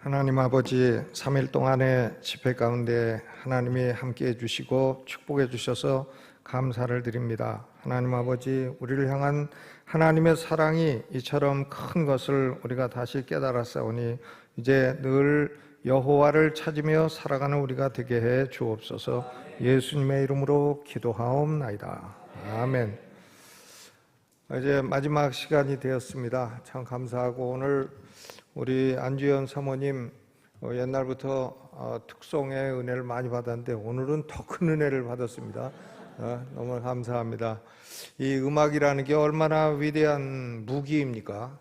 하나님 아버지, 3일 동안의 집회 가운데 하나님이 함께해 주시고 축복해 주셔서 감사를 드립니다. 하나님 아버지, 우리를 향한 하나님의 사랑이 이처럼 큰 것을 우리가 다시 깨달았사오니 이제 늘 여호와를 찾으며 살아가는 우리가 되게 해 주옵소서. 예수님의 이름으로 기도하옵나이다. 아멘. 이제 마지막 시간이 되었습니다. 참 감사하고, 오늘 우리 안주현 사모님 옛날부터 특송의 은혜를 많이 받았는데 오늘은 더 큰 은혜를 받았습니다. 너무 감사합니다. 이 음악이라는 게 얼마나 위대한 무기입니까?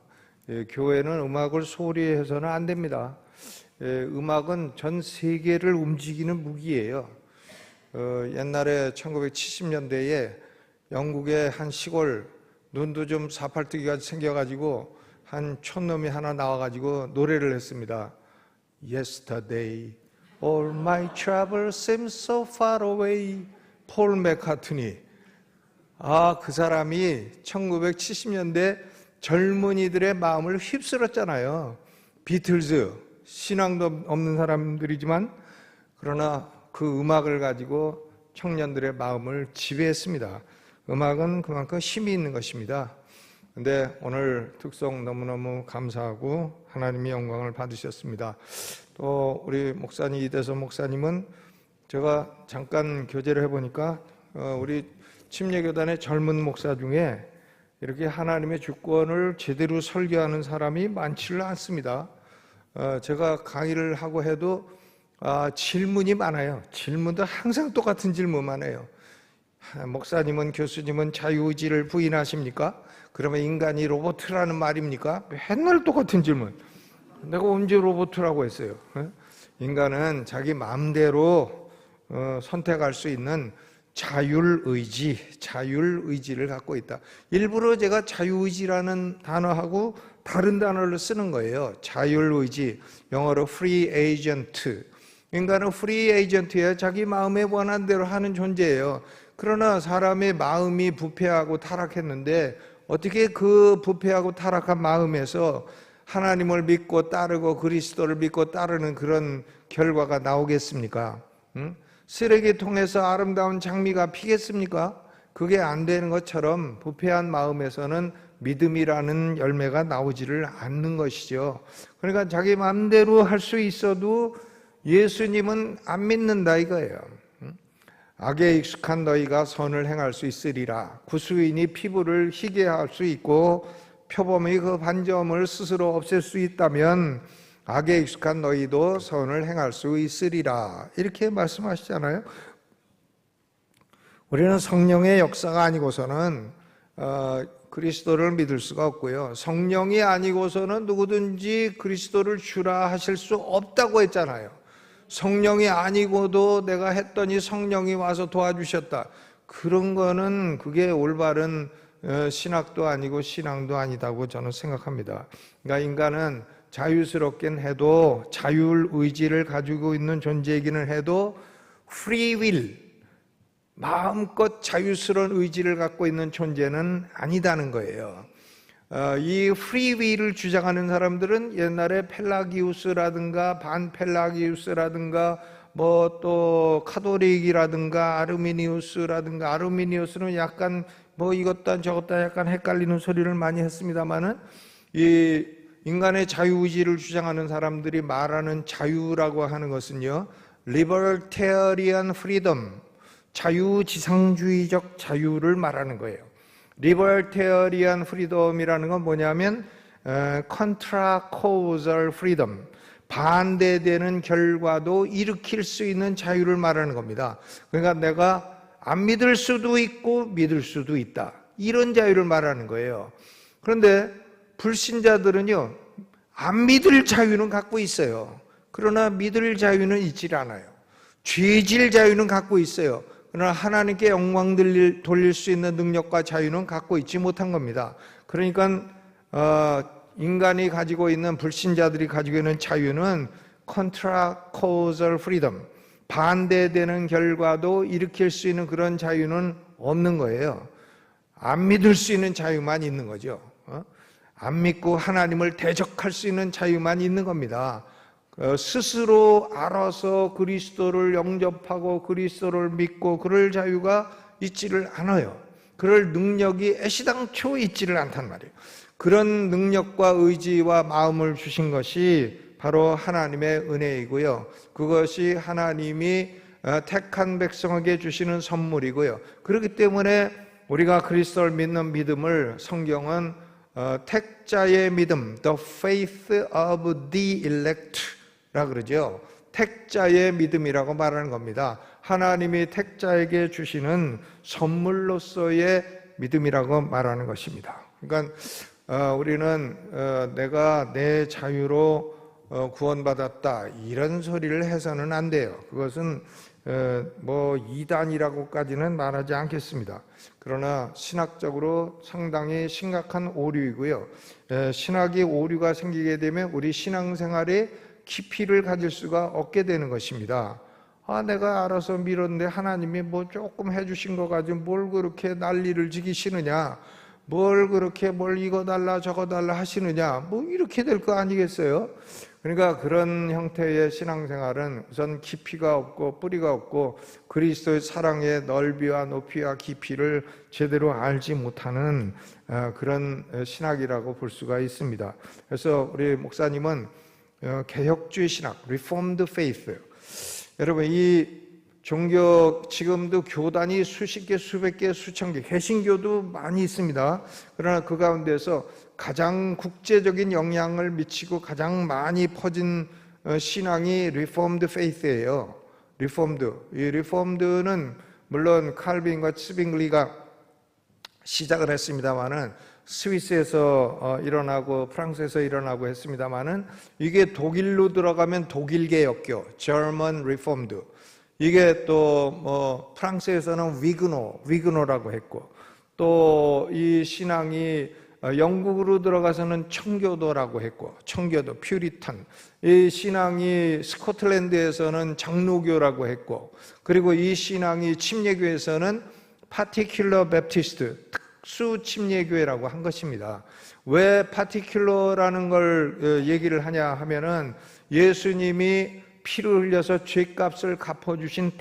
교회는 음악을 소홀히 해서는 안 됩니다. 음악은 전 세계를 움직이는 무기예요. 옛날에 1970년대에 영국의 한 시골, 눈도 좀 사팔뜨기가 생겨가지고 한 촌놈이 하나 나와가지고 노래를 했습니다. Yesterday, all my troubles seem so far away. 폴 맥카트니. 그 사람이 1970년대 젊은이들의 마음을 휩쓸었잖아요. 비틀즈, 신앙도 없는 사람들이지만 그러나 그 음악을 가지고 청년들의 마음을 지배했습니다. 음악은 그만큼 힘이 있는 것입니다. 근데 오늘 특송 너무너무 감사하고 하나님이 영광을 받으셨습니다. 또 우리 목사님, 이대서 목사님은 제가 잠깐 교제를 해보니까 우리 침례교단의 젊은 목사 중에 이렇게 하나님의 주권을 제대로 설교하는 사람이 많지를 않습니다. 제가 강의를 하고 해도 질문이 많아요. 질문도 항상 똑같은 질문만 해요. 목사님은, 교수님은 자유의지를 부인하십니까? 그러면 인간이 로봇이라는 말입니까? 맨날 똑같은 질문. 내가 언제 로봇이라고 했어요? 인간은 자기 마음대로 선택할 수 있는 자율의지를 갖고 있다. 일부러 제가 자유의지라는 단어하고 다른 단어를 쓰는 거예요. 자율의지, 영어로 free agent. 인간은 free agent예요. 자기 마음에 원하는 대로 하는 존재예요. 그러나 사람의 마음이 부패하고 타락했는데 어떻게 그 부패하고 타락한 마음에서 하나님을 믿고 따르고 그리스도를 믿고 따르는 그런 결과가 나오겠습니까? 쓰레기통에서 아름다운 장미가 피겠습니까? 그게 안 되는 것처럼 부패한 마음에서는 믿음이라는 열매가 나오지를 않는 것이죠. 그러니까 자기 마음대로 할 수 있어도 예수님은 안 믿는다 이거예요. 악에 익숙한 너희가 선을 행할 수 있으리라. 구수인이 피부를 희게 할 수 있고 표범이 그 반점을 스스로 없앨 수 있다면 악에 익숙한 너희도 선을 행할 수 있으리라. 이렇게 말씀하시잖아요. 우리는 성령의 역사가 아니고서는 그리스도를 믿을 수가 없고요. 성령이 아니고서는 누구든지 그리스도를 주라 하실 수 없다고 했잖아요. 성령이 아니고도 내가 했더니 성령이 와서 도와주셨다. 그런 거는 그게 올바른 신학도 아니고 신앙도 아니다고 저는 생각합니다. 그러니까 인간은 자유스럽긴 해도, 자율의지를 가지고 있는 존재이기는 해도 free will, 마음껏 자유스러운 의지를 갖고 있는 존재는 아니다는 거예요. 이 프리윌을 주장하는 사람들은 옛날에 펠라기우스라든가 반펠라기우스라든가 뭐 또 카톨릭이라든가 아르미니우스는 약간 뭐 이것도 저것도 약간 헷갈리는 소리를 많이 했습니다만은 이 인간의 자유의지를 주장하는 사람들이 말하는 자유라고 하는 것은요, libertarian freedom, 자유지상주의적 자유를 말하는 거예요. 리버테리안 프리덤이라는 건 뭐냐면 컨트라 코zal 프리덤, 반대되는 결과도 일으킬 수 있는 자유를 말하는 겁니다. 그러니까 내가 안 믿을 수도 있고 믿을 수도 있다, 이런 자유를 말하는 거예요. 그런데 불신자들은요, 안 믿을 자유는 갖고 있어요. 그러나 믿을 자유는 있질 않아요. 죄질 자유는 갖고 있어요. 그러나 하나님께 영광 돌릴 수 있는 능력과 자유는 갖고 있지 못한 겁니다. 그러니까 인간이 가지고 있는, 불신자들이 가지고 있는 자유는 contra causal freedom, 반대되는 결과도 일으킬 수 있는 그런 자유는 없는 거예요. 안 믿을 수 있는 자유만 있는 거죠. 안 믿고 하나님을 대적할 수 있는 자유만 있는 겁니다. 스스로 알아서 그리스도를 영접하고 그리스도를 믿고 그럴 자유가 있지를 않아요. 그럴 능력이 애시당초 있지를 않단 말이에요. 그런 능력과 의지와 마음을 주신 것이 바로 하나님의 은혜이고요. 그것이 하나님이 택한 백성에게 주시는 선물이고요. 그렇기 때문에 우리가 그리스도를 믿는 믿음을 성경은 택자의 믿음, the faith of the elect라 그러죠. 택자의 믿음이라고 말하는 겁니다. 하나님이 택자에게 주시는 선물로서의 믿음이라고 말하는 것입니다. 그러니까 우리는 내가 내 자유로 구원받았다 이런 소리를 해서는 안 돼요. 그것은 뭐 이단이라고까지는 말하지 않겠습니다. 그러나 신학적으로 상당히 심각한 오류이고요. 신학이 오류가 생기게 되면 우리 신앙생활에 깊이를 가질 수가 없게 되는 것입니다. 내가 알아서 밀었는데 하나님이 뭐 조금 해주신 거 가지고 뭘 그렇게 난리를 지기시느냐, 뭘 그렇게 뭘 이거 달라 저거 달라 하시느냐, 뭐 이렇게 될 거 아니겠어요? 그러니까 그런 형태의 신앙생활은 우선 깊이가 없고 뿌리가 없고 그리스도의 사랑의 넓이와 높이와 깊이를 제대로 알지 못하는 그런 신학이라고 볼 수가 있습니다. 그래서 우리 목사님은 개혁주의 신학, Reformed Faith. 여러분, 이 종교 지금도 교단이 수십 개, 수백 개, 수천 개, 개신교도 많이 있습니다. 그러나 그 가운데서 가장 국제적인 영향을 미치고 가장 많이 퍼진 신앙이 Reformed Faith예요. Reformed. 이 Reformed는 물론 칼빈과 츠빙글리가 시작을 했습니다마는 스위스에서 일어나고 프랑스에서 일어나고 했습니다마는 이게 독일로 들어가면 독일 개혁교, German Reformed. 이게 또 프랑스에서는 위그노라고 했고, 또 이 신앙이 영국으로 들어가서는 청교도라고 했고, 청교도, 퓨리탄. 이 신앙이 스코틀랜드에서는 장로교라고 했고, 그리고 이 신앙이 침례교에서는 파티큘러 베프티스트, 특수 침례교회라고 한 것입니다. 왜 파티큘러라는 걸 얘기를 하냐 하면은 예수님이 피를 흘려서 죄값을 갚아주신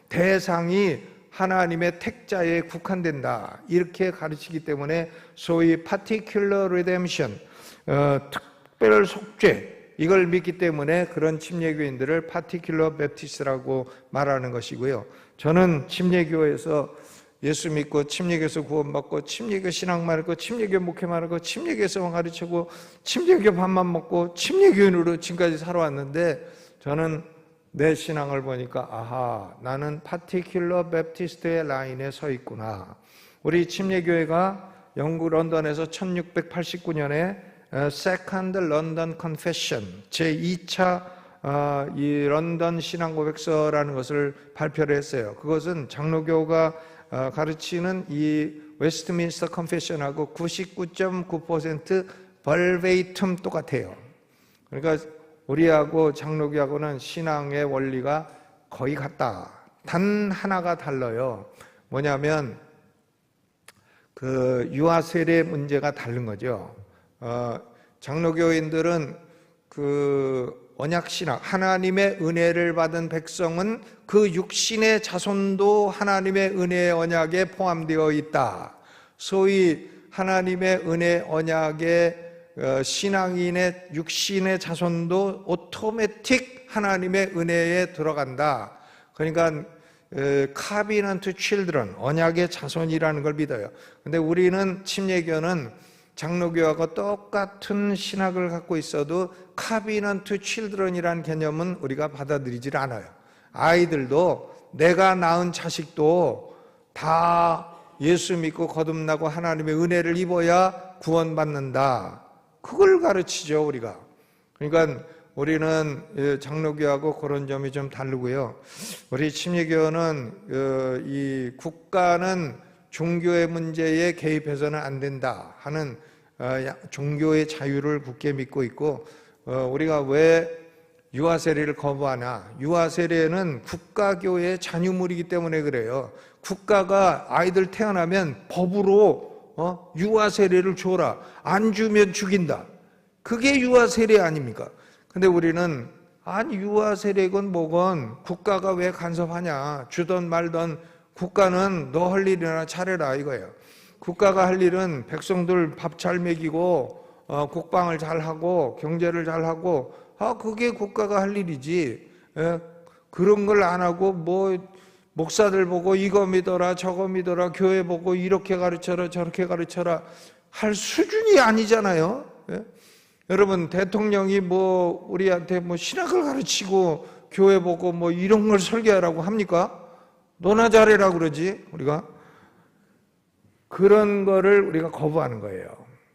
대상이 하나님의 택자에 국한된다 이렇게 가르치기 때문에 소위 particular redemption, 특별 속죄 이걸 믿기 때문에 그런 침례교인들을 particular baptist라고 말하는 것이고요. 저는 침례교에서 예수 믿고 침례교에서 구원받고 침례교 신앙만 했고 침례교 목회만 하고 침례교에서만 가르치고 침례교 밥만 먹고 침례교인으로 지금까지 살아왔는데 저는 내 신앙을 보니까 나는 파티큘러 베프티스트의 라인에 서 있구나. 우리 침례교회가 영국 런던에서 1689년에 Second London Confession 제2차 이 런던 신앙고백서라는 것을 발표를 했어요. 그것은 장로교가 가르치는 이 웨스트민스터 컨페션하고 99.9% 벌베이텀 똑같아요. 그러니까 우리하고 장로교하고는 신앙의 원리가 거의 같다. 단 하나가 달라요. 뭐냐면 그 유아 세례 문제가 다른 거죠. 장로교인들은 그 언약 신학, 하나님의 은혜를 받은 백성은 그 육신의 자손도 하나님의 은혜의 언약에 포함되어 있다. 소위 하나님의 은혜 언약에 신앙인의 육신의 자손도 오토매틱 하나님의 은혜에 들어간다. 그러니까 covenant children, 언약의 자손이라는 걸 믿어요. 근데 우리는 침례교는 장로교하고 똑같은 신학을 갖고 있어도 covenant children이라는 개념은 우리가 받아들이질 않아요. 아이들도 내가 낳은 자식도 다 예수 믿고 거듭나고 하나님의 은혜를 입어야 구원받는다. 그걸 가르치죠, 우리가. 그러니까 우리는 장로교하고 그런 점이 좀 다르고요. 우리 침례교는 이 국가는 종교의 문제에 개입해서는 안 된다 하는 종교의 자유를 굳게 믿고 있고, 우리가 왜 유아세례를 거부하나? 유아세례는 국가교의 잔유물이기 때문에 그래요. 국가가 아이들 태어나면 법으로 유아세례를 줘라. 안 주면 죽인다. 그게 유아세례 아닙니까? 근데 우리는 아니 유아 세력은 뭐건 국가가 왜 간섭하냐, 주던 말던 국가는 너 할 일이나 잘해라 이거예요. 국가가 할 일은 백성들 밥 잘 먹이고 국방을 잘하고 경제를 잘하고 그게 국가가 할 일이지. 그런 걸 안 하고 뭐 목사들 보고 이거 믿어라 저거 믿어라 교회 보고 이렇게 가르쳐라 저렇게 가르쳐라 할 수준이 아니잖아요. 여러분 대통령이 뭐 우리한테 뭐 신학을 가르치고 교회 보고 뭐 이런 걸 설계하라고 합니까? 너나 잘해라 그러지 우리가. 그런 거를 우리가 거부하는 거예요.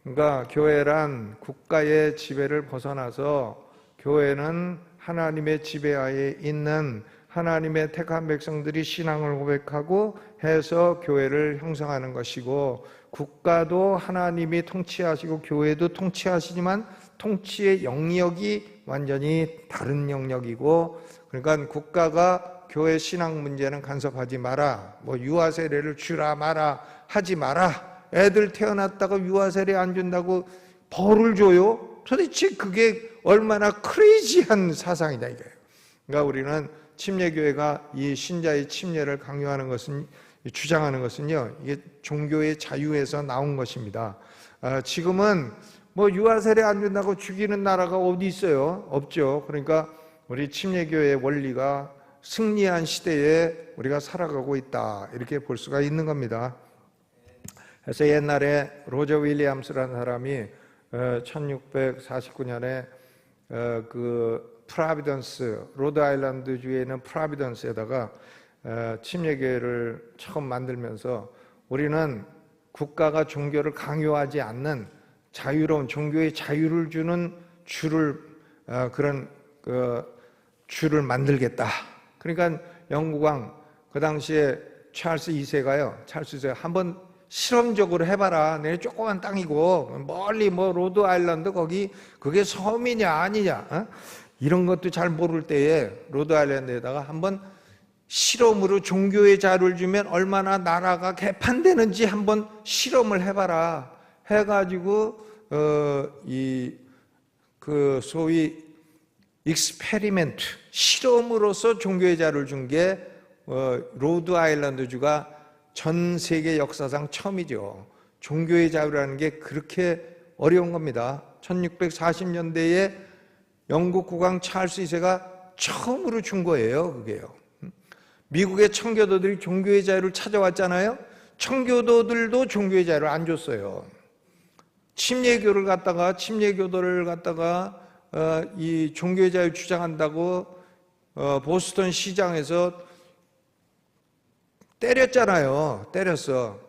그러니까 교회란 국가의 지배를 벗어나서 교회는 하나님의 지배하에 있는 하나님의 택한 백성들이 신앙을 고백하고 해서 교회를 형성하는 것이고, 국가도 하나님이 통치하시고 교회도 통치하시지만 통치의 영역이 완전히 다른 영역이고, 그러니까 국가가 교회 신앙 문제는 간섭하지 마라, 뭐 유아 세례를 주라 마라 하지 마라, 애들 태어났다고 유아 세례 안 준다고 벌을 줘요? 도대체 그게 얼마나 크레이지한 사상이다 이거예요. 그러니까 우리는 침례교회가 이 신자의 침례를 강요하는 것은, 주장하는 것은요, 이게 종교의 자유에서 나온 것입니다. 지금은 뭐 유아 세례 안 준다고 죽이는 나라가 어디 있어요? 없죠. 그러니까 우리 침례교회의 원리가 승리한 시대에 우리가 살아가고 있다, 이렇게 볼 수가 있는 겁니다. 그래서 옛날에 로저 윌리엄스라는 사람이 1649년에 그 프라비던스, 로드아일랜드 주에 있는 프라비던스에다가 침례교회를 처음 만들면서 우리는 국가가 종교를 강요하지 않는 자유로운 종교의 자유를 주는 주를, 그런 주를 만들겠다. 그러니까 영국왕 그 당시에 찰스 2세가요, 찰스 2세가 한번 실험적으로 해봐라. 내 조그만 땅이고 멀리 뭐 로드 아일랜드 거기 그게 섬이냐 아니냐, 이런 것도 잘 모를 때에 로드 아일랜드에다가 한번 실험으로 종교의 자유를 주면 얼마나 나라가 개판되는지 한번 실험을 해봐라 해가지고 그 소위 익스페리멘트, 실험으로서 종교의 자유를 준 게 로드 아일랜드 주가 전 세계 역사상 처음이죠. 종교의 자유라는 게 그렇게 어려운 겁니다. 1640년대에 영국 국왕 찰스 2세가 처음으로 준 거예요, 그게요. 미국의 청교도들이 종교의 자유를 찾아왔잖아요. 청교도들도 종교의 자유를 안 줬어요. 침례교도를 갖다가 이 종교의 자유 주장한다고 보스턴 시장에서 때렸잖아요. 때렸어.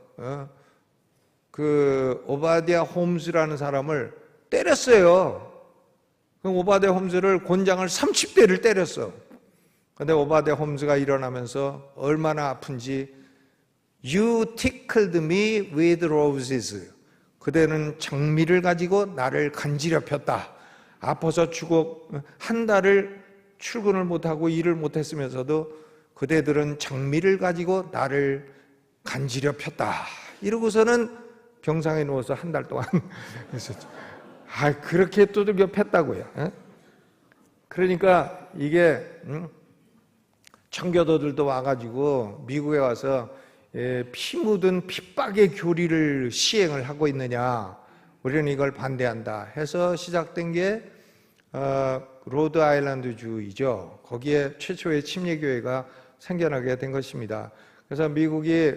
그 오바디아 홈즈라는 사람을 때렸어요. 그 오바디아 홈즈를 곤장을 30대를 때렸어. 근데 오바디아 홈즈가 일어나면서 얼마나 아픈지, You tickled me with roses. 그대는 장미를 가지고 나를 간지럽혔다. 아파서 한 달을 출근을 못하고 일을 못했으면서도 그대들은 장미를 가지고 나를 간지럽혔다. 이러고서는 병상에 누워서 한 달 동안 있었죠. 그렇게 두들겨 팼다고요. 그러니까 이게 청교도들도 와가지고 미국에 와서 피 묻은 핍박의 교리를 시행을 하고 있느냐, 우리는 이걸 반대한다 해서 시작된 게 로드 아일랜드 주이죠. 거기에 최초의 침례교회가 생겨나게 된 것입니다. 그래서 미국이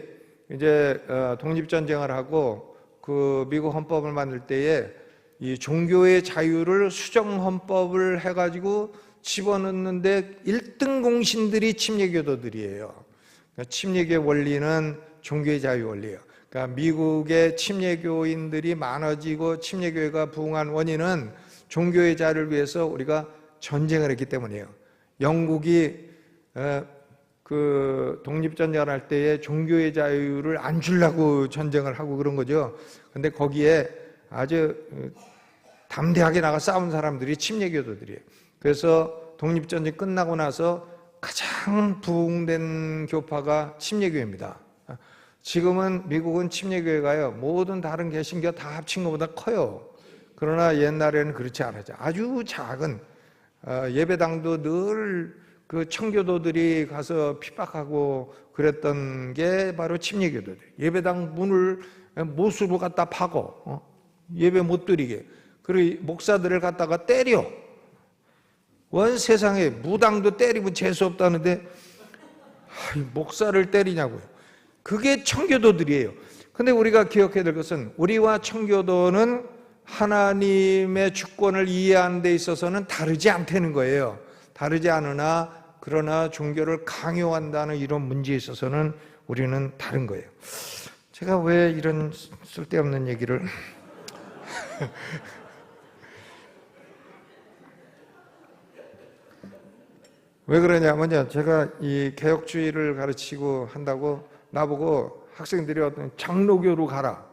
이제 독립전쟁을 하고 그 미국 헌법을 만들 때에 이 종교의 자유를 수정헌법을 해가지고 집어넣는데 1등 공신들이 침례교도들이에요. 그러니까 침례교의 원리는 종교의 자유 원리예요. 그러니까 미국의 침례교인들이 많아지고 침례교회가 부흥한 원인은 종교의 자유를 위해서 우리가 전쟁을 했기 때문이에요. 영국이 그 독립전쟁을 할 때에 종교의 자유를 안 주려고 전쟁을 하고 그런 거죠. 근데 거기에 아주 담대하게 나가 싸운 사람들이 침례교도들이에요. 그래서 독립전쟁 끝나고 나서 가장 부흥된 교파가 침례교회입니다. 지금은 미국은 침례교회가요, 모든 다른 개신교 다 합친 것보다 커요. 그러나 옛날에는 그렇지 않았죠. 아주 작은 예배당도 늘 그 청교도들이 가서 핍박하고 그랬던 게 바로 침례교도들. 예배당 문을 못으로 갖다 파고 예배 못 드리게. 그리고 목사들을 갖다가 때려. 원 세상에 무당도 때리면 재수 없다는데 목사를 때리냐고요. 그게 청교도들이에요. 근데 우리가 기억해야 될 것은 우리와 청교도는 하나님의 주권을 이해하는 데 있어서는 다르지 않다는 거예요. 다르지 않으나 그러나 종교를 강요한다는 이런 문제에 있어서는 우리는 다른 거예요. 제가 왜 이런 쓸데없는 얘기를 왜 그러냐면요, 제가 이 개혁주의를 가르치고 한다고 나보고 학생들이 어떤 장로교로 가라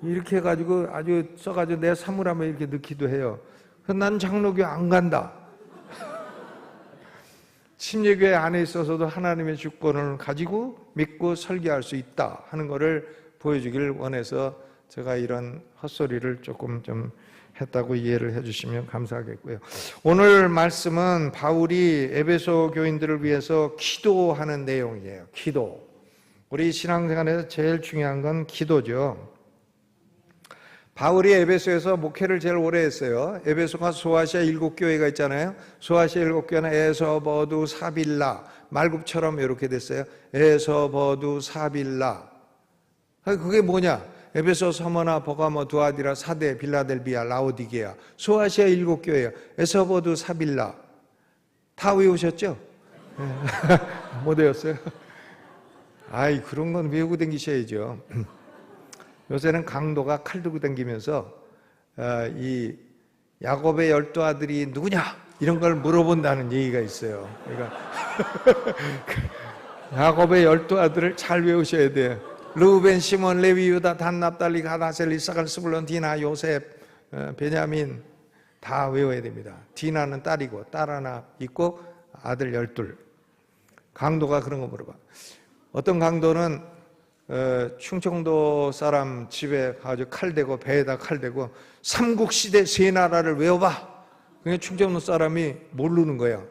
이렇게 해가지고 아주 써가지고 내 사물함에 이렇게 넣기도 해요. 난 장로교 안 간다. 침례교회 안에 있어서도 하나님의 주권을 가지고 믿고 설교할 수 있다 하는 것을 보여주길 원해서 제가 이런 헛소리를 조금 좀 했다고 이해를 해주시면 감사하겠고요. 오늘 말씀은 바울이 에베소 교인들을 위해서 기도하는 내용이에요. 기도. 우리 신앙생활에서 제일 중요한 건 기도죠. 바울이 에베소에서 목회를 제일 오래 했어요. 에베소가 소아시아 7교회가 있잖아요. 소아시아 7교회는 에서버두 사빌라, 말굽처럼 이렇게 됐어요. 에서버두 사빌라. 그게 뭐냐? 에베소, 서머나, 버가모, 두아디라, 사데, 빌라델비아, 라오디게아. 소아시아 7교회예요. 에서버두 사빌라. 다 외우셨죠? 못 외웠어요? 아이, 그런 건 외우고 다니셔야죠. 요새는 강도가 칼 들고 다니면서 이 야곱의 12아들이 누구냐 이런 걸 물어본다는 얘기가 있어요. 그러니까 야곱의 12아들을 잘 외우셔야 돼요. 르우벤, 시몬, 레위, 유다, 단, 납달리, 갓, 아셀, 이사갈, 스불론, 디나, 요셉, 베냐민 다 외워야 됩니다. 디나는 딸이고 딸 하나 있고 아들 12. 강도가 그런 거 물어봐. 어떤 강도는 충청도 사람 집에 가서 칼 대고 배에다 칼 대고 삼국시대 세 나라를 외워봐. 그냥 충청도 사람이 모르는 거야.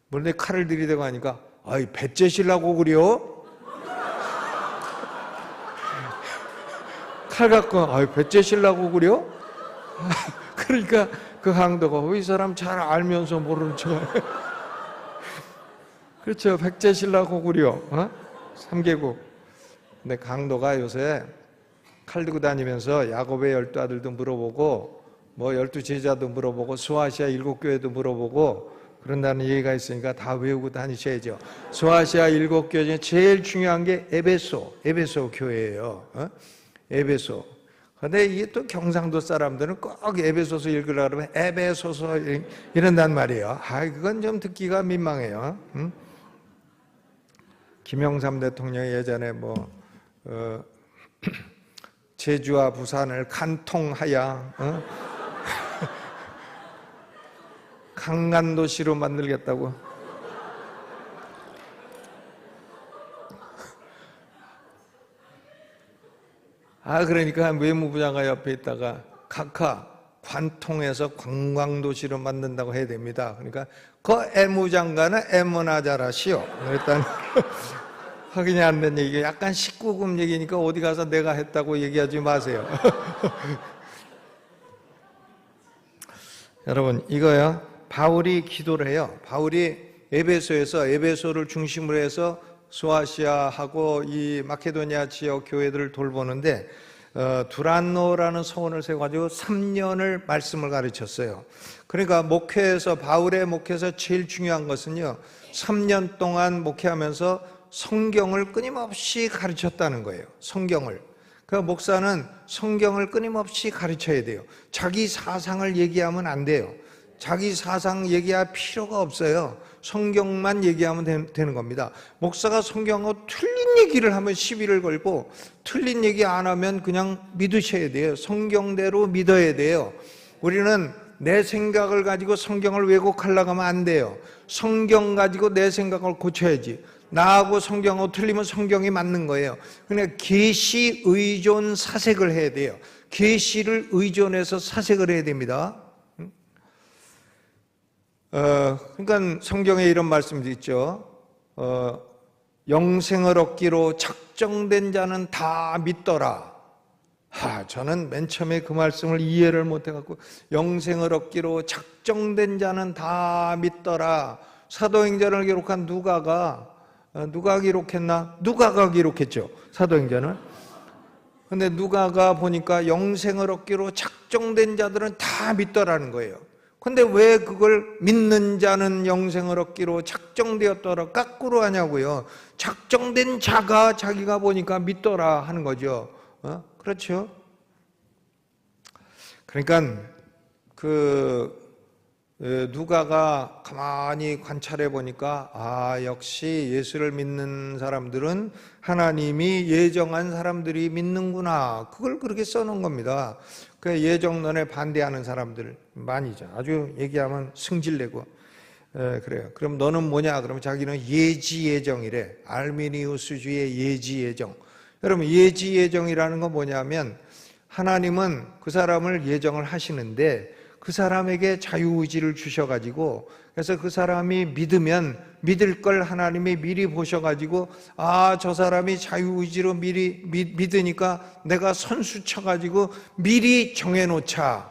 그런데 칼을 들이대고 하니까 아이 배째시려고 그래요? 칼 갖고 아이 배째시려고 그래요? 그러니까 그 강도가 이 사람 잘 알면서 모르는 척 그렇죠. 백제시려고 그래요. 3개국. 근데 강도가 요새 칼 들고 다니면서 야곱의 12아들도 물어보고 뭐 12제자도 물어보고 소아시아 7교회도 물어보고 그런다는 얘기가 있으니까 다 외우고 다니셔야죠. 소아시아 7교회 중에 제일 중요한 게 에베소 교회예요. 에베소. 근데 이게 또 경상도 사람들은 꼭 에베소서 읽으려고 그러면 에베소서 이런단 말이에요. 그건 좀 듣기가 민망해요. 김영삼 대통령이 예전에 제주와 부산을 간통하여 강간도시로 만들겠다고. 그러니까 외무부 장관 옆에 있다가 각하 관통해서 관광도시로 만든다고 해야 됩니다. 그러니까 그 애무장관은 애무나 잘하시오. 일단 확인이 안 된 얘기, 약간 19금 얘기니까 어디 가서 내가 했다고 얘기하지 마세요. 여러분, 이거요. 바울이 기도를 해요. 바울이 에베소에서 에베소를 중심으로 해서 소아시아하고 이 마케도니아 지역 교회들을 돌보는데 두란노라는 서원을 세워가지고 3년을 말씀을 가르쳤어요. 그러니까 바울의 목회에서 제일 중요한 것은요, 3년 동안 목회하면서 성경을 끊임없이 가르쳤다는 거예요. 성경을. 그러니까 목사는 성경을 끊임없이 가르쳐야 돼요. 자기 사상을 얘기하면 안 돼요. 자기 사상 얘기할 필요가 없어요. 성경만 얘기하면 되는 겁니다. 목사가 성경하고 틀린 얘기를 하면 시비를 걸고 틀린 얘기 안 하면 그냥 믿으셔야 돼요. 성경대로 믿어야 돼요. 우리는 내 생각을 가지고 성경을 왜곡하려고 하면 안 돼요. 성경 가지고 내 생각을 고쳐야지. 나하고 성경하고 틀리면 성경이 맞는 거예요. 그러니까 계시 의존 사색을 해야 돼요. 계시를 의존해서 사색을 해야 됩니다. 그러니까 성경에 이런 말씀도 있죠. 영생을 얻기로 작정된 자는 다 믿더라. 저는 맨 처음에 그 말씀을 이해를 못해갖고, 영생을 얻기로 작정된 자는 다 믿더라. 사도행전을 기록한 누가 기록했나? 누가가 기록했죠, 사도행전을. 근데 누가가 보니까 영생을 얻기로 작정된 자들은 다 믿더라는 거예요. 근데 왜 그걸 믿는 자는 영생을 얻기로 작정되었더라 거꾸로 하냐고요. 작정된 자가 자기가 보니까 믿더라 하는 거죠. 그렇죠? 그러니까 누가가 가만히 관찰해 보니까 역시 예수를 믿는 사람들은 하나님이 예정한 사람들이 믿는구나. 그걸 그렇게 써놓은 겁니다. 그 예정론에 반대하는 사람들 많이죠. 아주 얘기하면 승질내고 그래요. 그럼 너는 뭐냐? 그러면 자기는 예지예정이래. 알미니우스주의 예지예정. 여러분, 예지예정이라는 건 뭐냐면 하나님은 그 사람을 예정을 하시는데 그 사람에게 자유의지를 주셔가지고, 그래서 그 사람이 믿으면 믿을 걸 하나님이 미리 보셔가지고, 저 사람이 자유의지로 미리 믿으니까 내가 선수 쳐가지고 미리 정해놓자.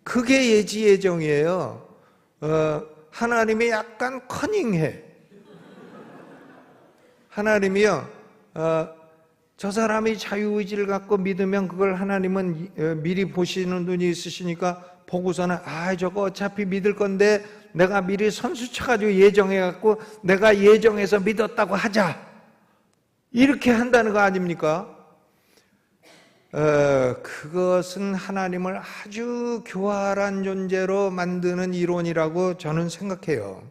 그게 예지예정이에요. 하나님이 약간 커닝해. 하나님이요, 저 사람이 자유의지를 갖고 믿으면 그걸 하나님은 미리 보시는 눈이 있으시니까 보고서는 저거 어차피 믿을 건데 내가 미리 선수 쳐가지고 예정해갖고 내가 예정해서 믿었다고 하자. 이렇게 한다는 거 아닙니까? 그것은 하나님을 아주 교활한 존재로 만드는 이론이라고 저는 생각해요.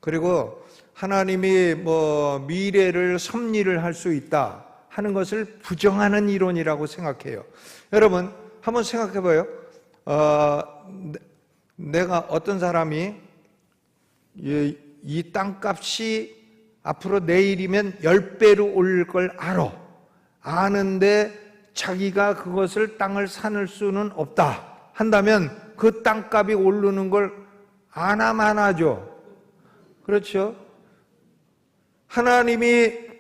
그리고 하나님이 미래를 섭리를 할 수 있다 하는 것을 부정하는 이론이라고 생각해요. 여러분, 한번 생각해 봐요. 내가 어떤 사람이 이 땅값이 앞으로 내일이면 10배로 오를 걸 아는데 자기가 그것을 땅을 사는 수는 없다 한다면 그 땅값이 오르는 걸 아나만 하죠. 그렇죠? 하나님이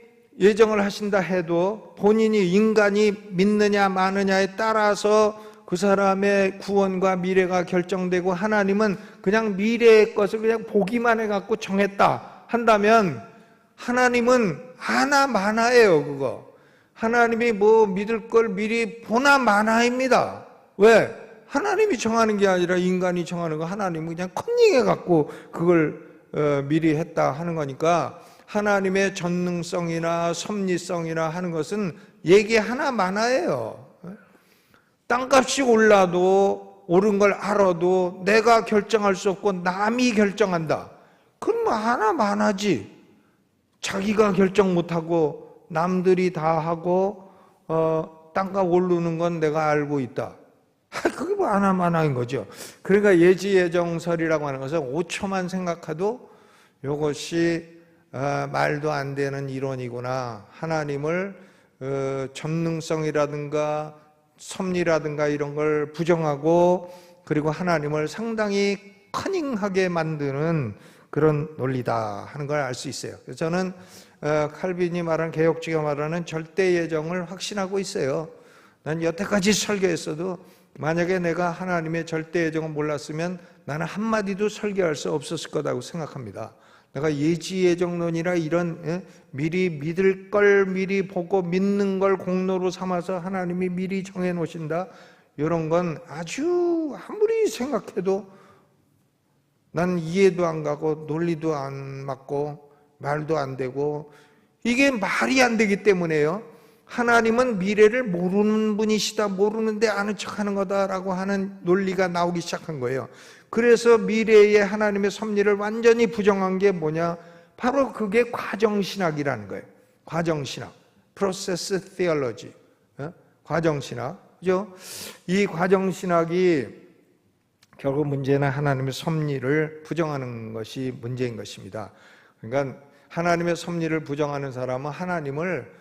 예정을 하신다 해도 본인이 인간이 믿느냐 마느냐에 따라서 그 사람의 구원과 미래가 결정되고, 하나님은 그냥 미래의 것을 그냥 보기만 해갖고 정했다 한다면 하나님은 하나 마나예요. 그거 하나님이 믿을 걸 미리 보나 마나입니다. 왜? 하나님이 정하는 게 아니라 인간이 정하는 거. 하나님은 그냥 컨닝해갖고 그걸 미리 했다 하는 거니까, 하나님의 전능성이나 섭리성이나 하는 것은 얘기 하나 마나예요. 땅값이 올라도 오른 걸 알아도 내가 결정할 수 없고 남이 결정한다. 그건 하나 마나지. 자기가 결정 못하고 남들이 다 하고 땅값 오르는 건 내가 알고 있다. 그게 하나 마나인 거죠. 그러니까 예지예정설이라고 하는 것은 5초만 생각해도 이것이 말도 안 되는 이론이구나. 하나님을 전능성이라든가 섭리라든가 이런 걸 부정하고, 그리고 하나님을 상당히 커닝하게 만드는 그런 논리다 하는 걸 알 수 있어요. 그래서 저는 칼빈이 말하는, 개혁주의가 말하는 절대 예정을 확신하고 있어요. 난 여태까지 설교했어도 만약에 내가 하나님의 절대 예정을 몰랐으면 나는 한마디도 설교할 수 없었을 거라고 생각합니다. 내가 예지예정론이라 이런 미리 믿을 걸 미리 보고 믿는 걸 공로로 삼아서 하나님이 미리 정해 놓으신다, 이런 건 아주 아무리 생각해도 난 이해도 안 가고 논리도 안 맞고 말도 안 되고, 이게 말이 안 되기 때문에요. 하나님은 미래를 모르는 분이시다, 모르는데 아는 척하는 거다라고 하는 논리가 나오기 시작한 거예요. 그래서 미래의 하나님의 섭리를 완전히 부정한 게 뭐냐? 바로 그게 과정신학이라는 거예요. 과정신학, 프로세스 테올로지, 과정신학, 그죠? 이 과정신학이 결국 문제는 하나님의 섭리를 부정하는 것이 문제인 것입니다. 그러니까 하나님의 섭리를 부정하는 사람은 하나님을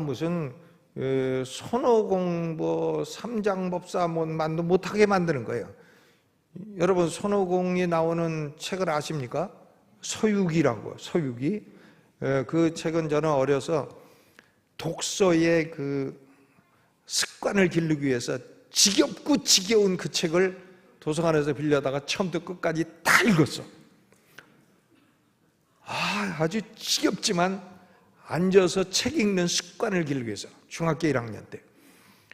무슨 손오공 삼장법사 못하게 만드는 거예요. 여러분 손오공이 나오는 책을 아십니까? 서유기라고. 서유기. 그 책은 저는 어려서 독서의 그 습관을 기르기 위해서 지겹고 지겨운 그 책을 도서관에서 빌려다가 처음부터 끝까지 다 읽었어. 아주 지겹지만 앉아서 책 읽는 습관을 기르기 위해서 중학교 1학년 때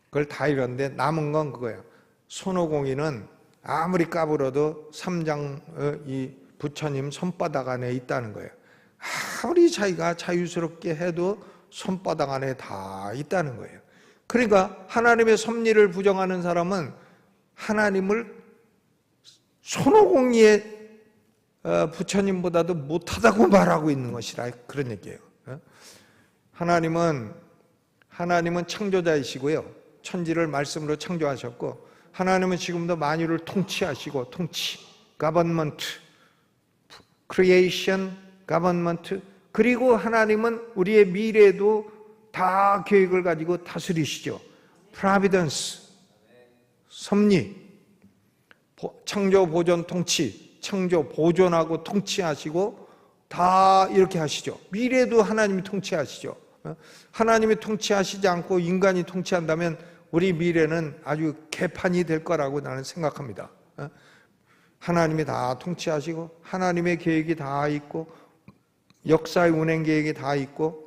그걸 다 읽었는데 남은 건 그거야. 손오공이는 아무리 까불어도 3장 이 부처님 손바닥 안에 있다는 거예요. 아무리 자기가 자유스럽게 해도 손바닥 안에 다 있다는 거예요. 그러니까 하나님의 섭리를 부정하는 사람은 하나님을 손오공이의 부처님보다도 못하다고 말하고 있는 것이라 그런 얘기예요. 하나님은 창조자이시고요. 천지를 말씀으로 창조하셨고 하나님은 지금도 만유를 통치하시고 government, creation, government 그리고 하나님은 우리의 미래도 다 계획을 가지고 다스리시죠. providence, 섭리, 창조, 보존, 통치 창조, 보존하고 통치하시고 다 이렇게 하시죠. 미래도 하나님이 통치하시죠. 하나님이 통치하시지 않고 인간이 통치한다면 우리 미래는 아주 개판이 될 거라고 나는 생각합니다. 하나님이 다 통치하시고 하나님의 계획이 다 있고 역사의 운행 계획이 다 있고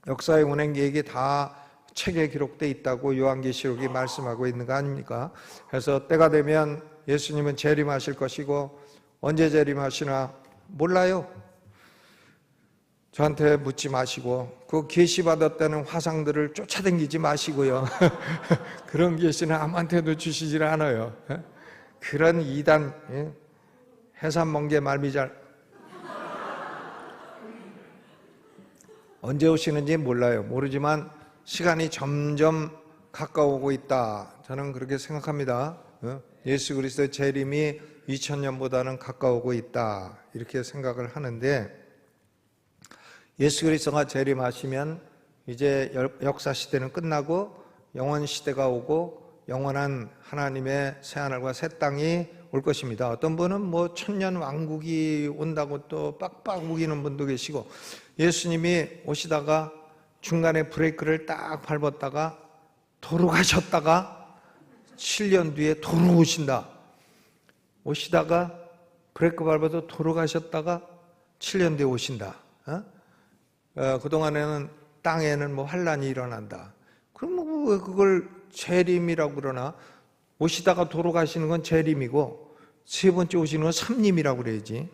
역사의 운행 계획이 다 책에 기록되어 있다고 요한계시록이 말씀하고 있는 거 아닙니까? 그래서 때가 되면 예수님은 재림하실 것이고 언제 재림하시나 몰라요. 저한테 묻지 마시고 그 계시받았다는 화상들을 쫓아다니지 마시고요. 그런 계시는 아무한테도 주시질 않아요. 그런 이단 해산멍게 말미잘 언제 오시는지 몰라요. 모르지만 시간이 점점 가까워오고 있다. 저는 그렇게 생각합니다. 예수 그리스도의 재림이 2000년보다는 가까워오고 있다. 이렇게 생각을 하는데 예수 그리스도가 재림하시면 이제 역사 시대는 끝나고 영원 시대가 오고 영원한 하나님의 새하늘과 새 땅이 올 것입니다. 어떤 분은 뭐 천년 왕국이 온다고 또 빡빡 우기는 분도 계시고 예수님이 오시다가 중간에 브레이크를 딱 밟았다가 도로 가셨다가 7년 뒤에 도로 오신다. 오시다가 브레이크 밟아서 도로 가셨다가 7년 뒤에 오신다. 그동안에는 땅에는 뭐 환란이 일어난다. 그럼 왜 그걸 재림이라고 그러나? 오시다가 도로 가시는 건 재림이고 세 번째 오시는 건 삼림이라고 그래야지.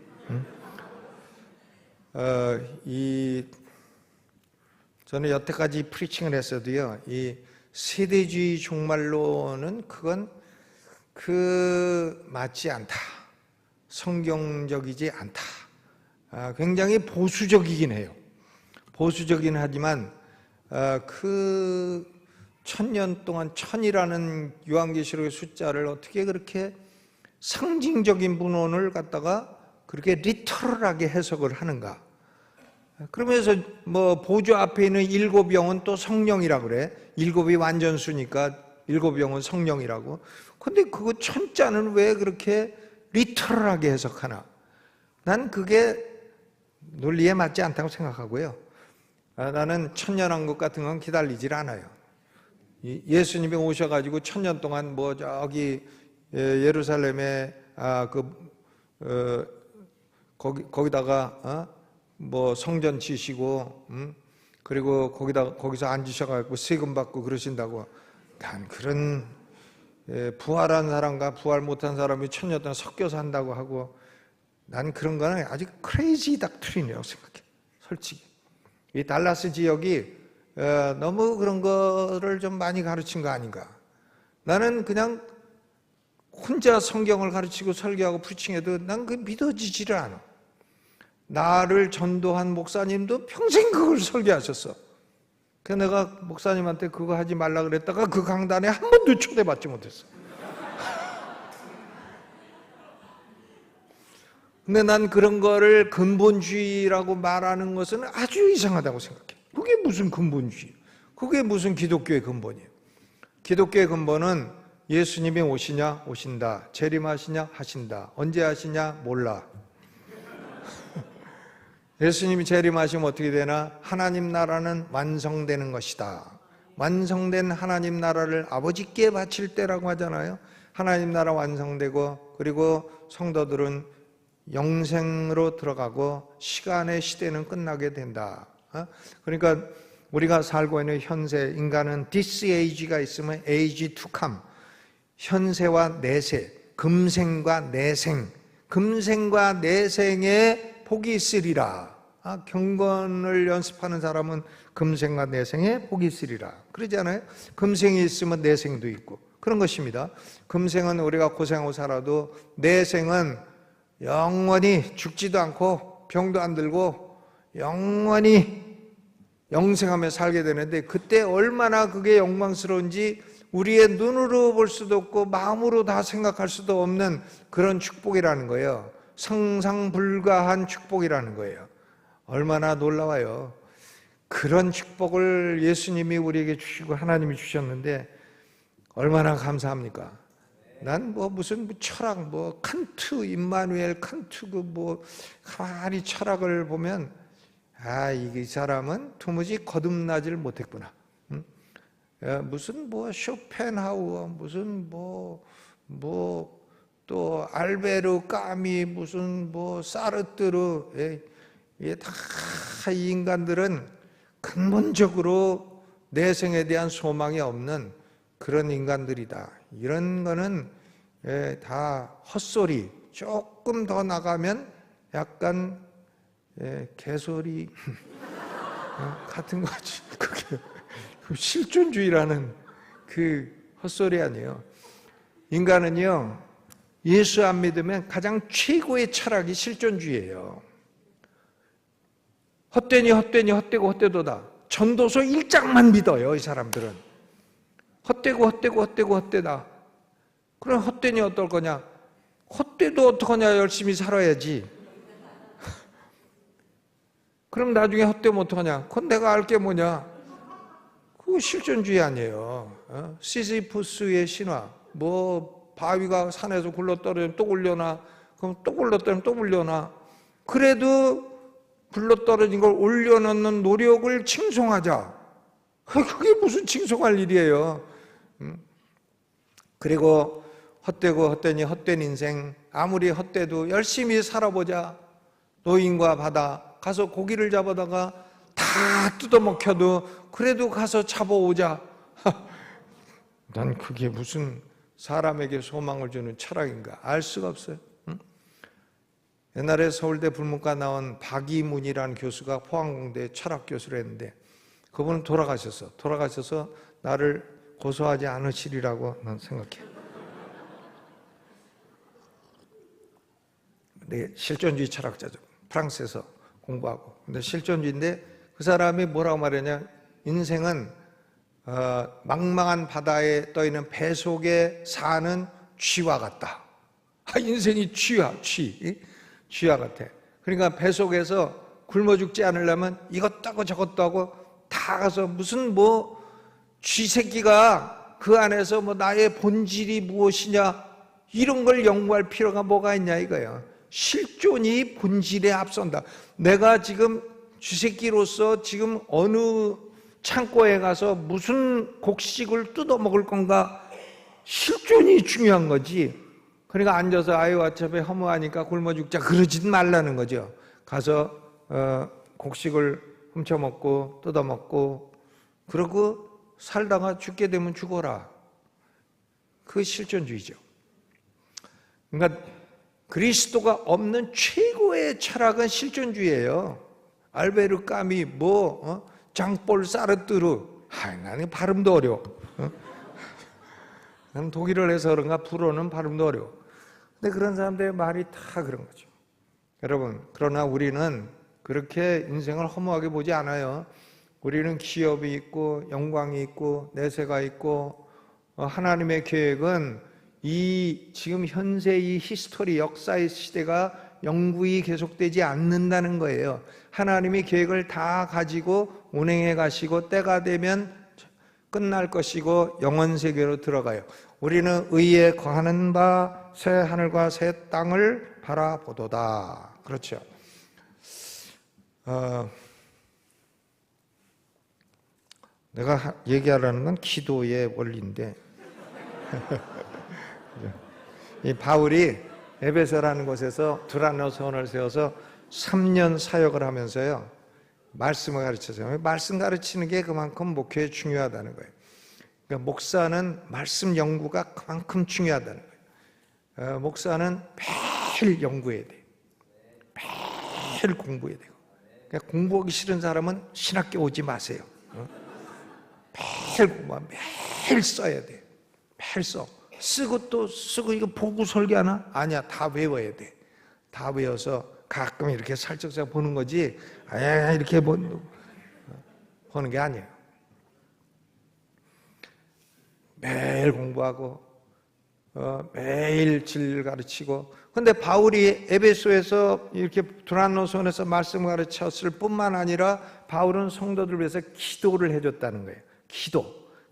저는 여태까지 프리칭을 했어도요, 이 세대주의 종말론은 그건 맞지 않다. 성경적이지 않다. 굉장히 보수적이긴 해요. 보수적이긴 하지만 그 1000년 동안 1000이라는 요한계시록의 숫자를 어떻게 그렇게 상징적인 문헌을 갖다가 그렇게 리터럴하게 해석을 하는가? 그러면서 뭐 보좌 앞에 있는 7영은 또 성령이라고 그래. 7이 완전수니까 7영은 성령이라고. 근데 그거 천자는 왜 그렇게 리터럴하게 해석하나? 난 그게 논리에 맞지 않다고 생각하고요. 나는 천년왕국 같은 건 기다리질 않아요. 예수님이 오셔가지고 1000년 동안 뭐 저기 예루살렘에 거기다가 뭐 성전 지시고 그리고 거기서 앉으셔가지고 세금 받고 그러신다고. 난 그런 부활한 사람과 부활 못한 사람이 1000년 동안 섞여서 한다고 하고, 난 그런 거는 아직 크레이지 닥트린이라고 생각해. 솔직히 이 달라스 지역이 너무 그런 거를 좀 많이 가르친 거 아닌가. 나는 그냥 혼자 성경을 가르치고 설교하고 프리칭해도 난 그게 믿어지지를 않아. 나를 전도한 목사님도 평생 그걸 설교하셨어. 그래서 내가 목사님한테 그거 하지 말라 그랬다가 그 강단에 한 번도 초대받지 못했어. 근데 난 그런 거를 근본주의라고 말하는 것은 아주 이상하다고 생각해. 그게 무슨 근본주의? 그게 무슨 기독교의 근본이에요? 기독교의 근본은 예수님이 오시냐? 오신다. 재림하시냐? 하신다. 언제 하시냐? 몰라. 예수님이 재림하시면 어떻게 되나? 하나님 나라는 완성되는 것이다. 완성된 하나님 나라를 아버지께 바칠 때라고 하잖아요. 하나님 나라 완성되고, 그리고 성도들은 영생으로 들어가고 시간의 시대는 끝나게 된다. 그러니까 우리가 살고 있는 현세, 인간은 this age가 있으면 age to come, 현세와 내세, 금생과 내생, 금생과 내생에 복이 있으리라. 경건을 연습하는 사람은 금생과 내생에 복이 있으리라 그러잖아요. 금생이 있으면 내생도 있고 그런 것입니다. 금생은 우리가 고생하고 살아도, 내생은 영원히 죽지도 않고 병도 안 들고 영원히 영생하며 살게 되는데, 그때 얼마나 그게 영광스러운지 우리의 눈으로 볼 수도 없고 마음으로 다 생각할 수도 없는 그런 축복이라는 거예요. 상상불가한 축복이라는 거예요. 얼마나 놀라워요. 그런 축복을 예수님이 우리에게 주시고 하나님이 주셨는데 얼마나 감사합니까? 난 무슨 철학, 칸트, 임마누엘 칸트, 가만히 철학을 보면, 이 사람은 도무지 거듭나질 못했구나. 무슨 쇼펜하우어, 무슨 또 알베르 까미, 무슨 사르트르, 이게 다 이 인간들은 근본적으로 내생에 대한 소망이 없는 그런 인간들이다. 이런 거는 다 헛소리. 조금 더 나가면 약간 개소리 같은 거지. 그게 실존주의라는 그 헛소리 아니에요. 인간은요, 예수 안 믿으면 가장 최고의 철학이 실존주의예요. 헛되니 헛되고 헛되도다. 전도서 1장만 믿어요, 이 사람들은. 헛되다. 그럼 헛되니 어떨 거냐? 헛되도 어떡하냐, 열심히 살아야지. 그럼 나중에 헛되면 어떡하냐? 그건 내가 알 게 뭐냐? 그거 실존주의 아니에요. 시지푸스의 신화. 바위가 산에서 굴러떨어지면 또 올려놔. 그럼 또 굴러떨어지면 또 올려놔. 그래도 굴러떨어진 걸 올려놓는 노력을 칭송하자. 그게 무슨 칭송할 일이에요. 그리고 헛되니 헛된 인생, 아무리 헛돼도 열심히 살아보자. 노인과 바다 가서 고기를 잡아다가 다 뜯어먹혀도 그래도 가서 잡아오자. 난 그게 무슨 사람에게 소망을 주는 철학인가 알 수가 없어요. 옛날에 서울대 불문과 나온 박이문이라는 교수가 포항공대 철학 교수를 했는데, 그분은 돌아가셔서 나를 고소하지 않으시리라고 난 생각해요. 근데 실존주의 철학자죠. 프랑스에서 공부하고. 근데 실존주의인데 그 사람이 뭐라고 말했냐? 인생은 망망한 바다에 떠있는 배 속에 사는 쥐와 같다. 인생이 쥐와 같아. 그러니까 배 속에서 굶어 죽지 않으려면 이것도 하고 저것도 하고 다 가서 무슨 쥐새끼가 그 안에서 나의 본질이 무엇이냐 이런 걸 연구할 필요가 뭐가 있냐 이거예요. 실존이 본질에 앞선다. 내가 지금 쥐새끼로서 지금 어느 창고에 가서 무슨 곡식을 뜯어먹을 건가, 실존이 중요한 거지. 그러니까 앉아서 어차피 허무하니까 굶어 죽자 그러진 말라는 거죠. 가서 곡식을 훔쳐먹고 뜯어먹고 그러고 살다가 죽게 되면 죽어라. 그게 실존주의죠. 그러니까 그리스도가 없는 최고의 철학은 실존주의예요. 알베르 까미 장볼 사르뜨르. 나는 발음도 어려워. 나는 독일어를 해서 그런가 불어는 발음도 어려워. 근데 그런 사람들의 말이 다 그런 거죠. 여러분, 그러나 우리는 그렇게 인생을 허무하게 보지 않아요. 우리는 기업이 있고 영광이 있고 내세가 있고, 하나님의 계획은 지금 현재 이 히스토리, 역사의 시대가 영구히 계속되지 않는다는 거예요. 하나님이 계획을 다 가지고 운행해 가시고 때가 되면 끝날 것이고 영원 세계로 들어가요. 우리는 의에 거하는 바 새 하늘과 새 땅을 바라보도다. 그렇죠. 내가 얘기하려는 건 기도의 원리인데 이 바울이 에베소라는 곳에서 두란노선을 세워서 3년 사역을 하면서요, 말씀을 가르쳤어요. 말씀 가르치는 게 그만큼 목회에 중요하다는 거예요. 그러니까 목사는 말씀 연구가 그만큼 중요하다는 거예요. 목사는 매일 연구해야 돼요. 매일 공부해야 돼요. 그러니까 공부하기 싫은 사람은 신학교 오지 마세요. 매일 공부하면 매일 써야 돼. 매일 써. 쓰고 또 쓰고. 이거 보고 설계하나? 아니야, 다 외워야 돼. 다 외워서 가끔 이렇게 살짝 보는 거지, 이렇게 보는 게 아니에요. 매일 공부하고 매일 진리를 가르치고. 근데 바울이 에베소에서 이렇게 두란노선에서 말씀 가르쳤을 뿐만 아니라 바울은 성도들 위해서 기도를 해줬다는 거예요.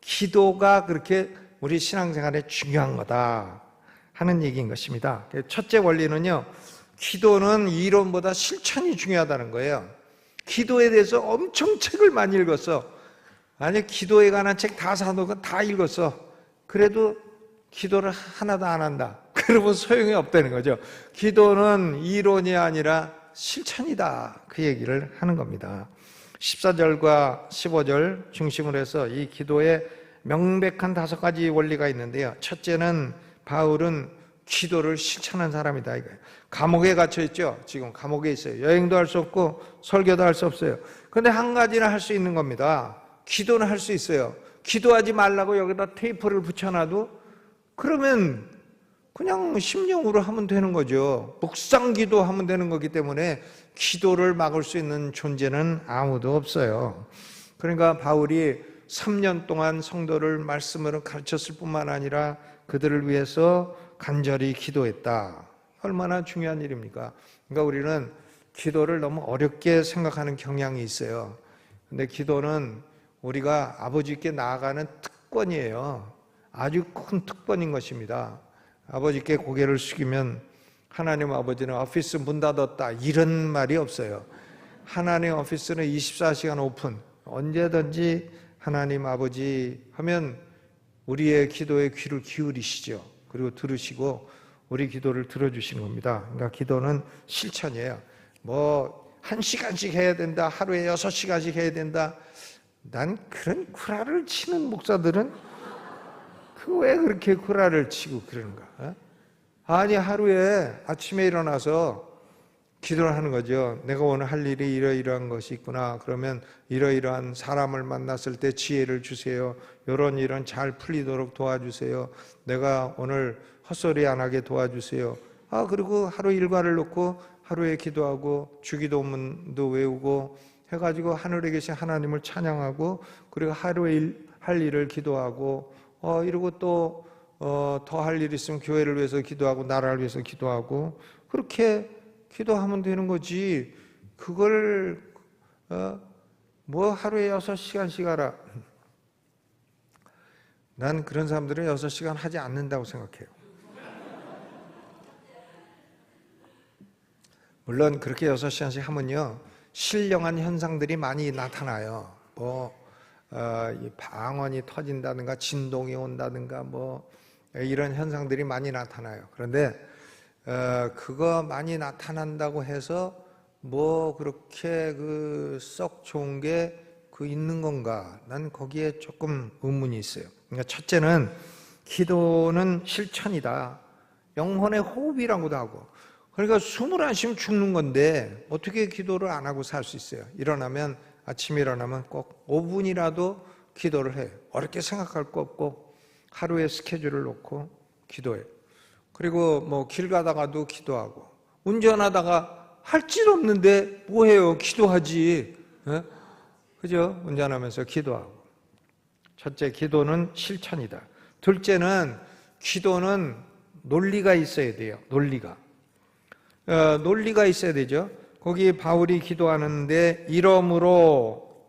기도가 그렇게 우리 신앙생활에 중요한 거다 하는 얘기인 것입니다. 첫째 원리는요, 기도는 이론보다 실천이 중요하다는 거예요. 기도에 대해서 엄청 책을 많이 읽었어. 아니, 기도에 관한 책 다 사놓고 다 읽었어. 그래도 기도를 하나도 안 한다. 그러면 소용이 없다는 거죠. 기도는 이론이 아니라 실천이다. 그 얘기를 하는 겁니다. 14절과 15절 중심으로 해서 이 기도에 명백한 5가지 원리가 있는데요. 첫째는 바울은 기도를 실천한 사람이다 이거예요. 감옥에 갇혀 있죠. 지금 감옥에 있어요. 여행도 할 수 없고 설교도 할 수 없어요. 근데 한 가지는 할 수 있는 겁니다. 기도는 할 수 있어요. 기도하지 말라고 여기다 테이프를 붙여놔도 그러면 그냥 심령으로 하면 되는 거죠. 묵상 기도하면 되는 거기 때문에 기도를 막을 수 있는 존재는 아무도 없어요. 그러니까 바울이 3년 동안 성도를 말씀으로 가르쳤을 뿐만 아니라 그들을 위해서 간절히 기도했다. 얼마나 중요한 일입니까? 그러니까 우리는 기도를 너무 어렵게 생각하는 경향이 있어요. 근데 기도는 우리가 아버지께 나아가는 특권이에요. 아주 큰 특권인 것입니다. 아버지께 고개를 숙이면 하나님 아버지는 오피스 문 닫았다 이런 말이 없어요. 하나님 오피스는 24시간 오픈. 언제든지 하나님 아버지 하면 우리의 기도에 귀를 기울이시죠. 그리고 들으시고 우리 기도를 들어주시는 겁니다. 그러니까 기도는 실천이에요. 뭐 1시간씩 해야 된다, 하루에 6시간씩 해야 된다. 난 그런 구라를 치는 목사들은 왜 그렇게 구라를 치고 그러는가? 아니, 하루에 아침에 일어나서 기도를 하는 거죠. 내가 오늘 할 일이 이러이러한 것이 있구나. 그러면 이러이러한 사람을 만났을 때 지혜를 주세요. 이런 잘 풀리도록 도와주세요. 내가 오늘 헛소리 안 하게 도와주세요. 그리고 하루 일과를 놓고 하루에 기도하고 주기도문도 외우고 해가지고 하늘에 계신 하나님을 찬양하고 그리고 하루에 할 일을 기도하고 이러고 또 더 할 일 있으면 교회를 위해서 기도하고 나라를 위해서 기도하고 그렇게 기도하면 되는 거지. 그걸 뭐 하루에 6시간씩 하라. 난 그런 사람들은 6시간 하지 않는다고 생각해요. 물론 그렇게 6시간씩 하면요 신령한 현상들이 많이 나타나요. 이 방언이 터진다든가 진동이 온다든가 뭐 이런 현상들이 많이 나타나요. 그런데 그거 많이 나타난다고 해서 뭐 그렇게 썩 좋은 게 있는 건가? 난 거기에 조금 의문이 있어요. 그러니까 첫째는 기도는 실천이다. 영혼의 호흡이라고도 하고. 그러니까 숨을 안 쉬면 죽는 건데 어떻게 기도를 안 하고 살 수 있어요? 아침에 일어나면 꼭 5분이라도 기도를 해요. 어렵게 생각할 거 없고 하루에 스케줄을 놓고 기도해요. 그리고 뭐 길 가다가도 기도하고 운전하다가 할 일 없는데 뭐 해요? 기도하지. 그죠? 운전하면서 기도하고. 첫째, 기도는 실천이다. 둘째는 기도는 논리가 있어야 돼요. 논리가 있어야 되죠. 거기 바울이 기도하는데 이러므로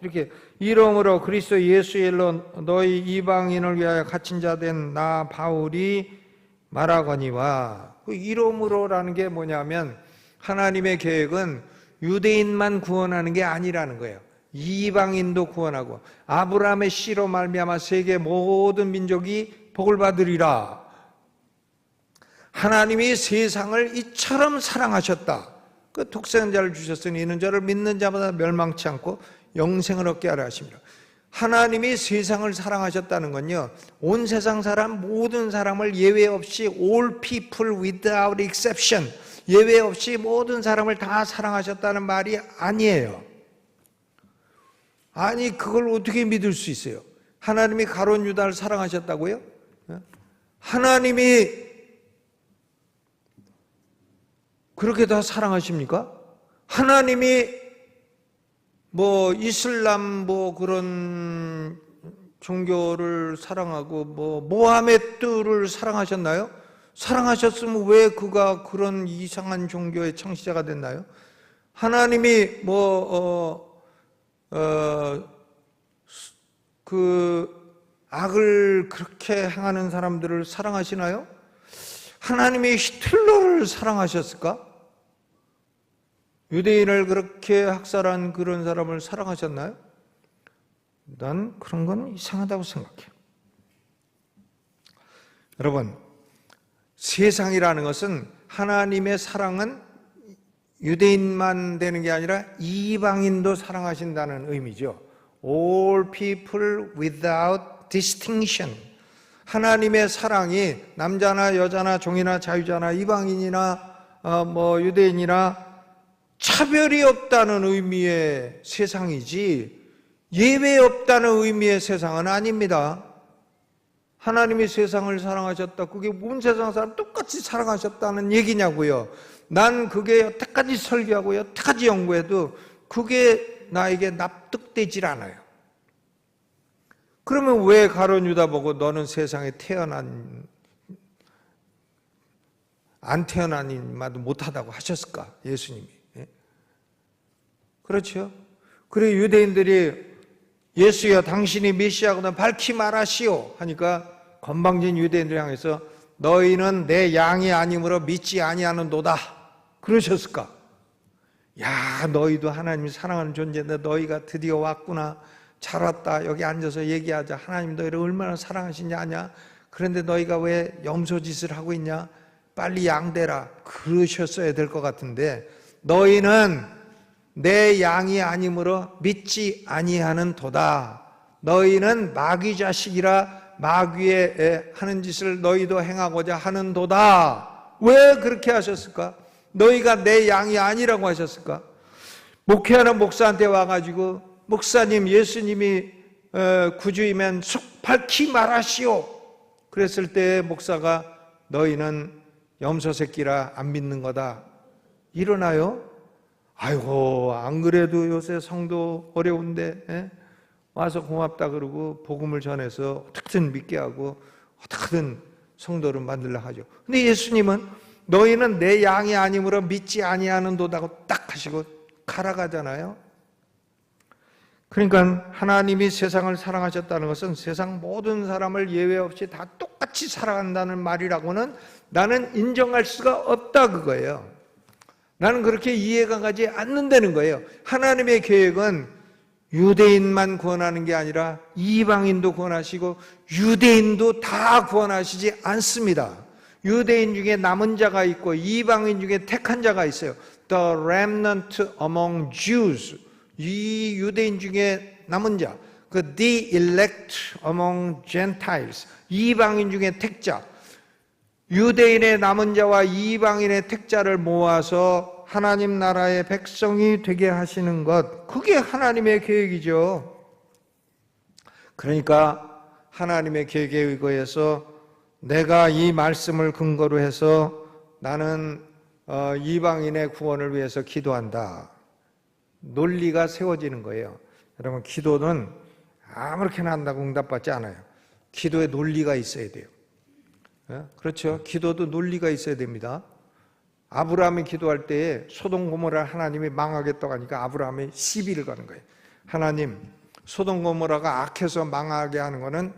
이렇게 이러므로 그리스도 예수의 일로 너희 이방인을 위하여 갇힌 자 된 나 바울이 말하거니와, 그 이러므로라는 게 뭐냐면 하나님의 계획은 유대인만 구원하는 게 아니라는 거예요. 이방인도 구원하고 아브라함의 씨로 말미암아 세계 모든 민족이 복을 받으리라. 하나님이 세상을 이처럼 사랑하셨다. 그 독생자를 주셨으니 이는 저를 믿는 자마다 멸망치 않고 영생을 얻게 하려 하십니다. 하나님이 세상을 사랑하셨다는 건요, 온 세상 사람 모든 사람을 예외 없이 all people without exception, 예외 없이 모든 사람을 다 사랑하셨다는 말이 아니에요. 아니 그걸 어떻게 믿을 수 있어요? 하나님이 가룟 유다를 사랑하셨다고요? 하나님이 그렇게 다 사랑하십니까? 하나님이 뭐 이슬람 뭐 그런 종교를 사랑하고 뭐 모하메드를 사랑하셨나요? 사랑하셨으면 왜 그가 그런 이상한 종교의 창시자가 됐나요? 하나님이 그 악을 그렇게 행하는 사람들을 사랑하시나요? 하나님이 히틀러를 사랑하셨을까? 유대인을 그렇게 학살한 그런 사람을 사랑하셨나요? 난 그런 건 이상하다고 생각해요. 여러분, 세상이라는 것은 하나님의 사랑은 유대인만 되는 게 아니라 이방인도 사랑하신다는 의미죠. All people without distinction. 하나님의 사랑이 남자나 여자나 종이나 자유자나 이방인이나 유대인이나 차별이 없다는 의미의 세상이지 예외 없다는 의미의 세상은 아닙니다. 하나님이 세상을 사랑하셨다. 그게 온 세상 사람 똑같이 사랑하셨다는 얘기냐고요. 난 그게 여태까지 설교하고 여태까지 연구해도 그게 나에게 납득되질 않아요. 그러면 왜 가룟 유다 보고 너는 세상에 안 태어나니마도 못하다고 하셨을까? 예수님이. 그렇죠? 그래 유대인들이 예수여 당신이 메시아거든 밝히 말하시오 하니까 건방진 유대인들 향해서 너희는 내 양이 아니므로 믿지 아니하는도다 그러셨을까? 야 너희도 하나님이 사랑하는 존재인데 너희가 드디어 왔구나. 잘 왔다. 여기 앉아서 얘기하자. 하나님 너희를 얼마나 사랑하시냐 아냐. 그런데 너희가 왜 염소짓을 하고 있냐. 빨리 양대라. 그러셨어야 될 것 같은데 너희는 내 양이 아니므로 믿지 아니하는 도다. 너희는 마귀 자식이라 마귀의 하는 짓을 너희도 행하고자 하는 도다. 왜 그렇게 하셨을까? 너희가 내 양이 아니라고 하셨을까? 목회하는 목사한테 와가지고 목사님 예수님이 구주이면 속 밝히 말하시오. 그랬을 때 목사가 너희는 염소 새끼라 안 믿는 거다. 일어나요? 아이고 안 그래도 요새 성도 어려운데 와서 고맙다 그러고 복음을 전해서 어떻게든 믿게 하고 어떻게든 성도를 만들려 하죠. 근데 예수님은 너희는 내 양이 아니므로 믿지 아니하는 도다고 딱 하시고 가라가잖아요. 그러니까 하나님이 세상을 사랑하셨다는 것은 세상 모든 사람을 예외 없이 다 똑같이 사랑한다는 말이라고는 나는 인정할 수가 없다 그거예요. 나는 그렇게 이해가 가지 않는다는 거예요. 하나님의 계획은 유대인만 구원하는 게 아니라 이방인도 구원하시고 유대인도 다 구원하시지 않습니다. 유대인 중에 남은 자가 있고 이방인 중에 택한 자가 있어요. The remnant among Jews. 이 유대인 중에 남은 자, 그 the elect among Gentiles, 이방인 중에 택자, 유대인의 남은 자와 이방인의 택자를 모아서 하나님 나라의 백성이 되게 하시는 것, 그게 하나님의 계획이죠. 그러니까 하나님의 계획에 의거해서 내가 이 말씀을 근거로 해서 나는 이방인의 구원을 위해서 기도한다. 논리가 세워지는 거예요. 여러분 기도는 아무렇게나 한다고 응답받지 않아요. 기도에 논리가 있어야 돼요. 그렇죠? 기도도 논리가 있어야 됩니다. 아브라함이 기도할 때에 소돔 고모라를 하나님이 망하겠다고 하니까 아브라함이 시비를 거는 거예요. 하나님, 소돔 고모라가 악해서 망하게 하는 거는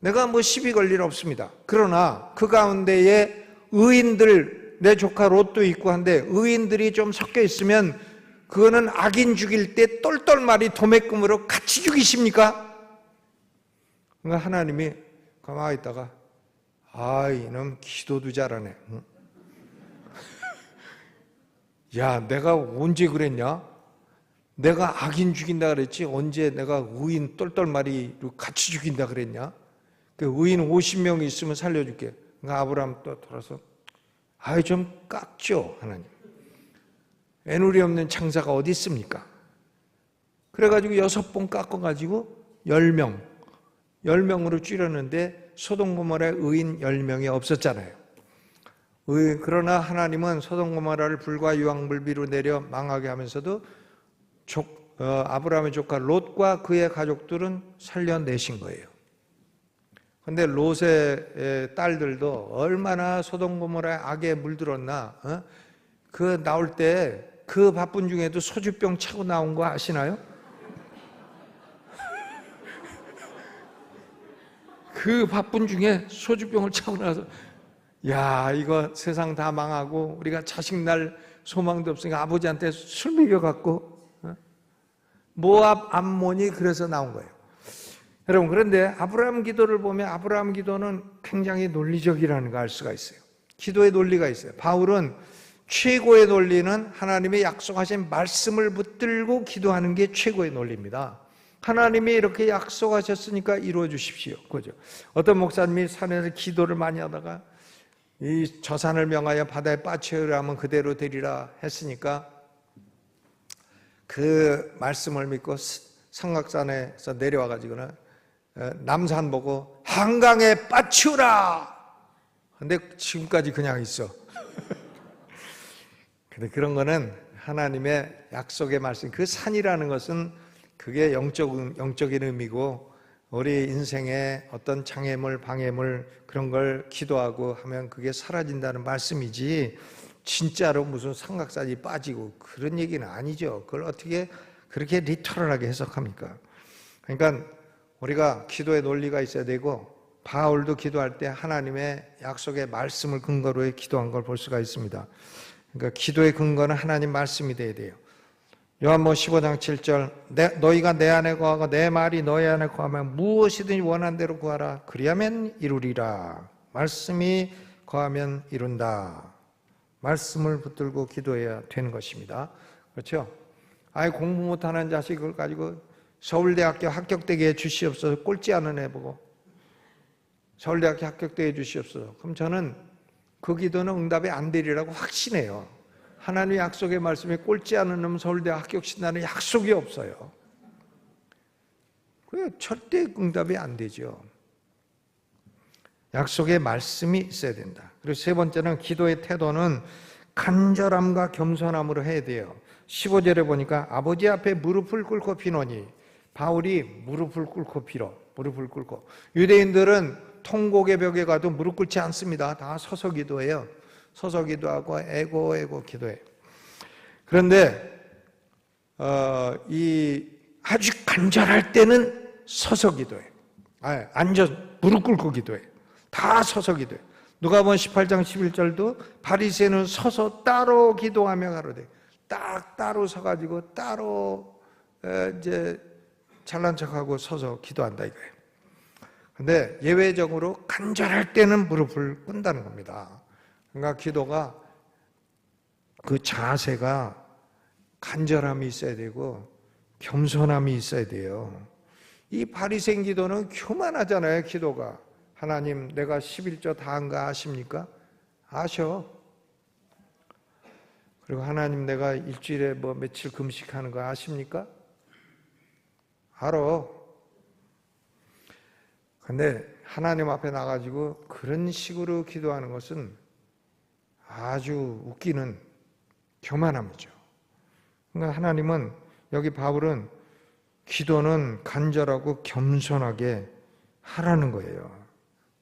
내가 뭐 시비 걸 일 없습니다. 그러나 그 가운데에 의인들, 내 조카 롯도 있고 한데 의인들이 좀 섞여 있으면 그거는 악인 죽일 때 똘똘말이 도매금으로 같이 죽이십니까? 그러니까 하나님이 가만히 있다가 이놈 기도도 잘하네. 야, 내가 언제 그랬냐? 내가 악인 죽인다 그랬지 언제 내가 의인 똘똘말이로 같이 죽인다 그랬냐? 그 의인 50명이 있으면 살려줄게. 그러니까 아브라함 또 돌아서 좀 깎죠 하나님. 애누리 없는 창사가 어디 있습니까? 그래가지고 6번 깎아가지고 10명으로 줄였는데 소돔 고모라의 의인 10명이 없었잖아요. 그러나 하나님은 소돔 고모라를 불과 유황불비로 내려 망하게 하면서도 아브라함의 조카 롯과 그의 가족들은 살려내신 거예요. 근데 롯의 딸들도 얼마나 소돔 고모라의 악에 물들었나. 그 나올 때 그 바쁜 중에도 소주병 차고 나온 거 아시나요? 그 바쁜 중에 소주병을 차고 나서 야, 이거 세상 다 망하고 우리가 자식 날 소망도 없으니까 아버지한테 술 먹여갖고 모압 암몬이 그래서 나온 거예요. 여러분, 그런데 아브라함 기도를 보면 아브라함 기도는 굉장히 논리적이라는 걸 알 수가 있어요. 기도의 논리가 있어요. 바울은 최고의 논리는 하나님의 약속하신 말씀을 붙들고 기도하는 게 최고의 논리입니다. 하나님이 이렇게 약속하셨으니까 이루어 주십시오. 그죠? 어떤 목사님이 산에서 기도를 많이 하다가 저 산을 명하여 바다에 빠치우라 하면 그대로 되리라 했으니까 그 말씀을 믿고 삼각산에서 내려와가지고는 남산 보고 한강에 빠치우라! 근데 지금까지 그냥 있어. 근데 그런 거는 하나님의 약속의 말씀, 그 산이라는 것은 그게 영적인 의미고 우리 인생의 어떤 장애물, 방해물 그런 걸 기도하고 하면 그게 사라진다는 말씀이지 진짜로 무슨 삼각산이 빠지고 그런 얘기는 아니죠. 그걸 어떻게 그렇게 리터럴하게 해석합니까? 그러니까 우리가 기도의 논리가 있어야 되고 바울도 기도할 때 하나님의 약속의 말씀을 근거로 해 기도한 걸 볼 수가 있습니다. 그러니까 기도의 근거는 하나님 말씀이 돼야 돼요. 요한복음 15장 7절 너희가 내 안에 거하고 내 말이 너희 안에 거하면 무엇이든지 원하는 대로 구하라 그리하면 이루리라. 말씀이 거하면 이룬다. 말씀을 붙들고 기도해야 되는 것입니다. 그렇죠? 공부 못하는 자식을 가지고 서울대학교 합격되게 해 주시옵소서. 꼴찌 하는 애 보고 서울대학교 합격되게 해 주시옵소서. 그럼 저는 그 기도는 응답이 안 되리라고 확신해요. 하나님의 약속의 말씀에 꼴찌 않은 놈 서울대 합격신다는 약속이 없어요. 그 절대 응답이 안 되죠. 약속의 말씀이 있어야 된다. 그리고 세 번째는 기도의 태도는 간절함과 겸손함으로 해야 돼요. 15절에 보니까 아버지 앞에 무릎을 꿇고 비노니 바울이 무릎을 꿇고 빌어. 무릎을 꿇고. 유대인들은 통곡의 벽에 가도 무릎 꿇지 않습니다. 다 서서 기도해요. 서서 기도하고 애고 기도해요. 그런데 이 아주 간절할 때는 서서 기도해요. 무릎 꿇고 기도해요. 다 서서 기도해요. 누가복음 18장 11절도 바리새인은 서서 따로 기도하며 가로되 딱 따로 서가지고 따로 이제 잘난 척하고 서서 기도한다 이거예요. 근데 예외적으로 간절할 때는 무릎을 꿇는다는 겁니다. 그러니까 기도가 그 자세가 간절함이 있어야 되고 겸손함이 있어야 돼요. 이 바리새인 기도는 교만하잖아요. 기도가 하나님 내가 11조 다 한 거 아십니까? 아셔. 그리고 하나님 내가 일주일에 뭐 며칠 금식하는 거 아십니까? 알아. 근데 하나님 앞에 나가지고 그런 식으로 기도하는 것은 아주 웃기는 교만함이죠. 그러니까 하나님은 여기 바울은 기도는 간절하고 겸손하게 하라는 거예요.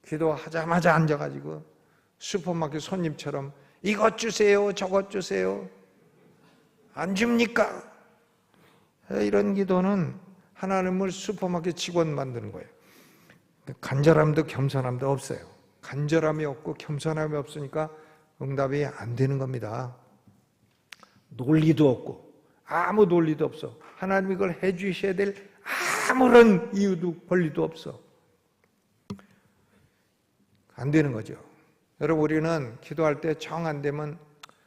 기도하자마자 앉아가지고 슈퍼마켓 손님처럼 이것 주세요 저것 주세요 안 줍니까? 이런 기도는 하나님을 슈퍼마켓 직원 만드는 거예요. 간절함도 겸손함도 없어요. 간절함이 없고 겸손함이 없으니까 응답이 안 되는 겁니다. 논리도 없고 아무 논리도 없어. 하나님이 그걸 해 주셔야 될 아무런 이유도 권리도 없어. 안 되는 거죠. 여러분, 우리는 기도할 때 정 안 되면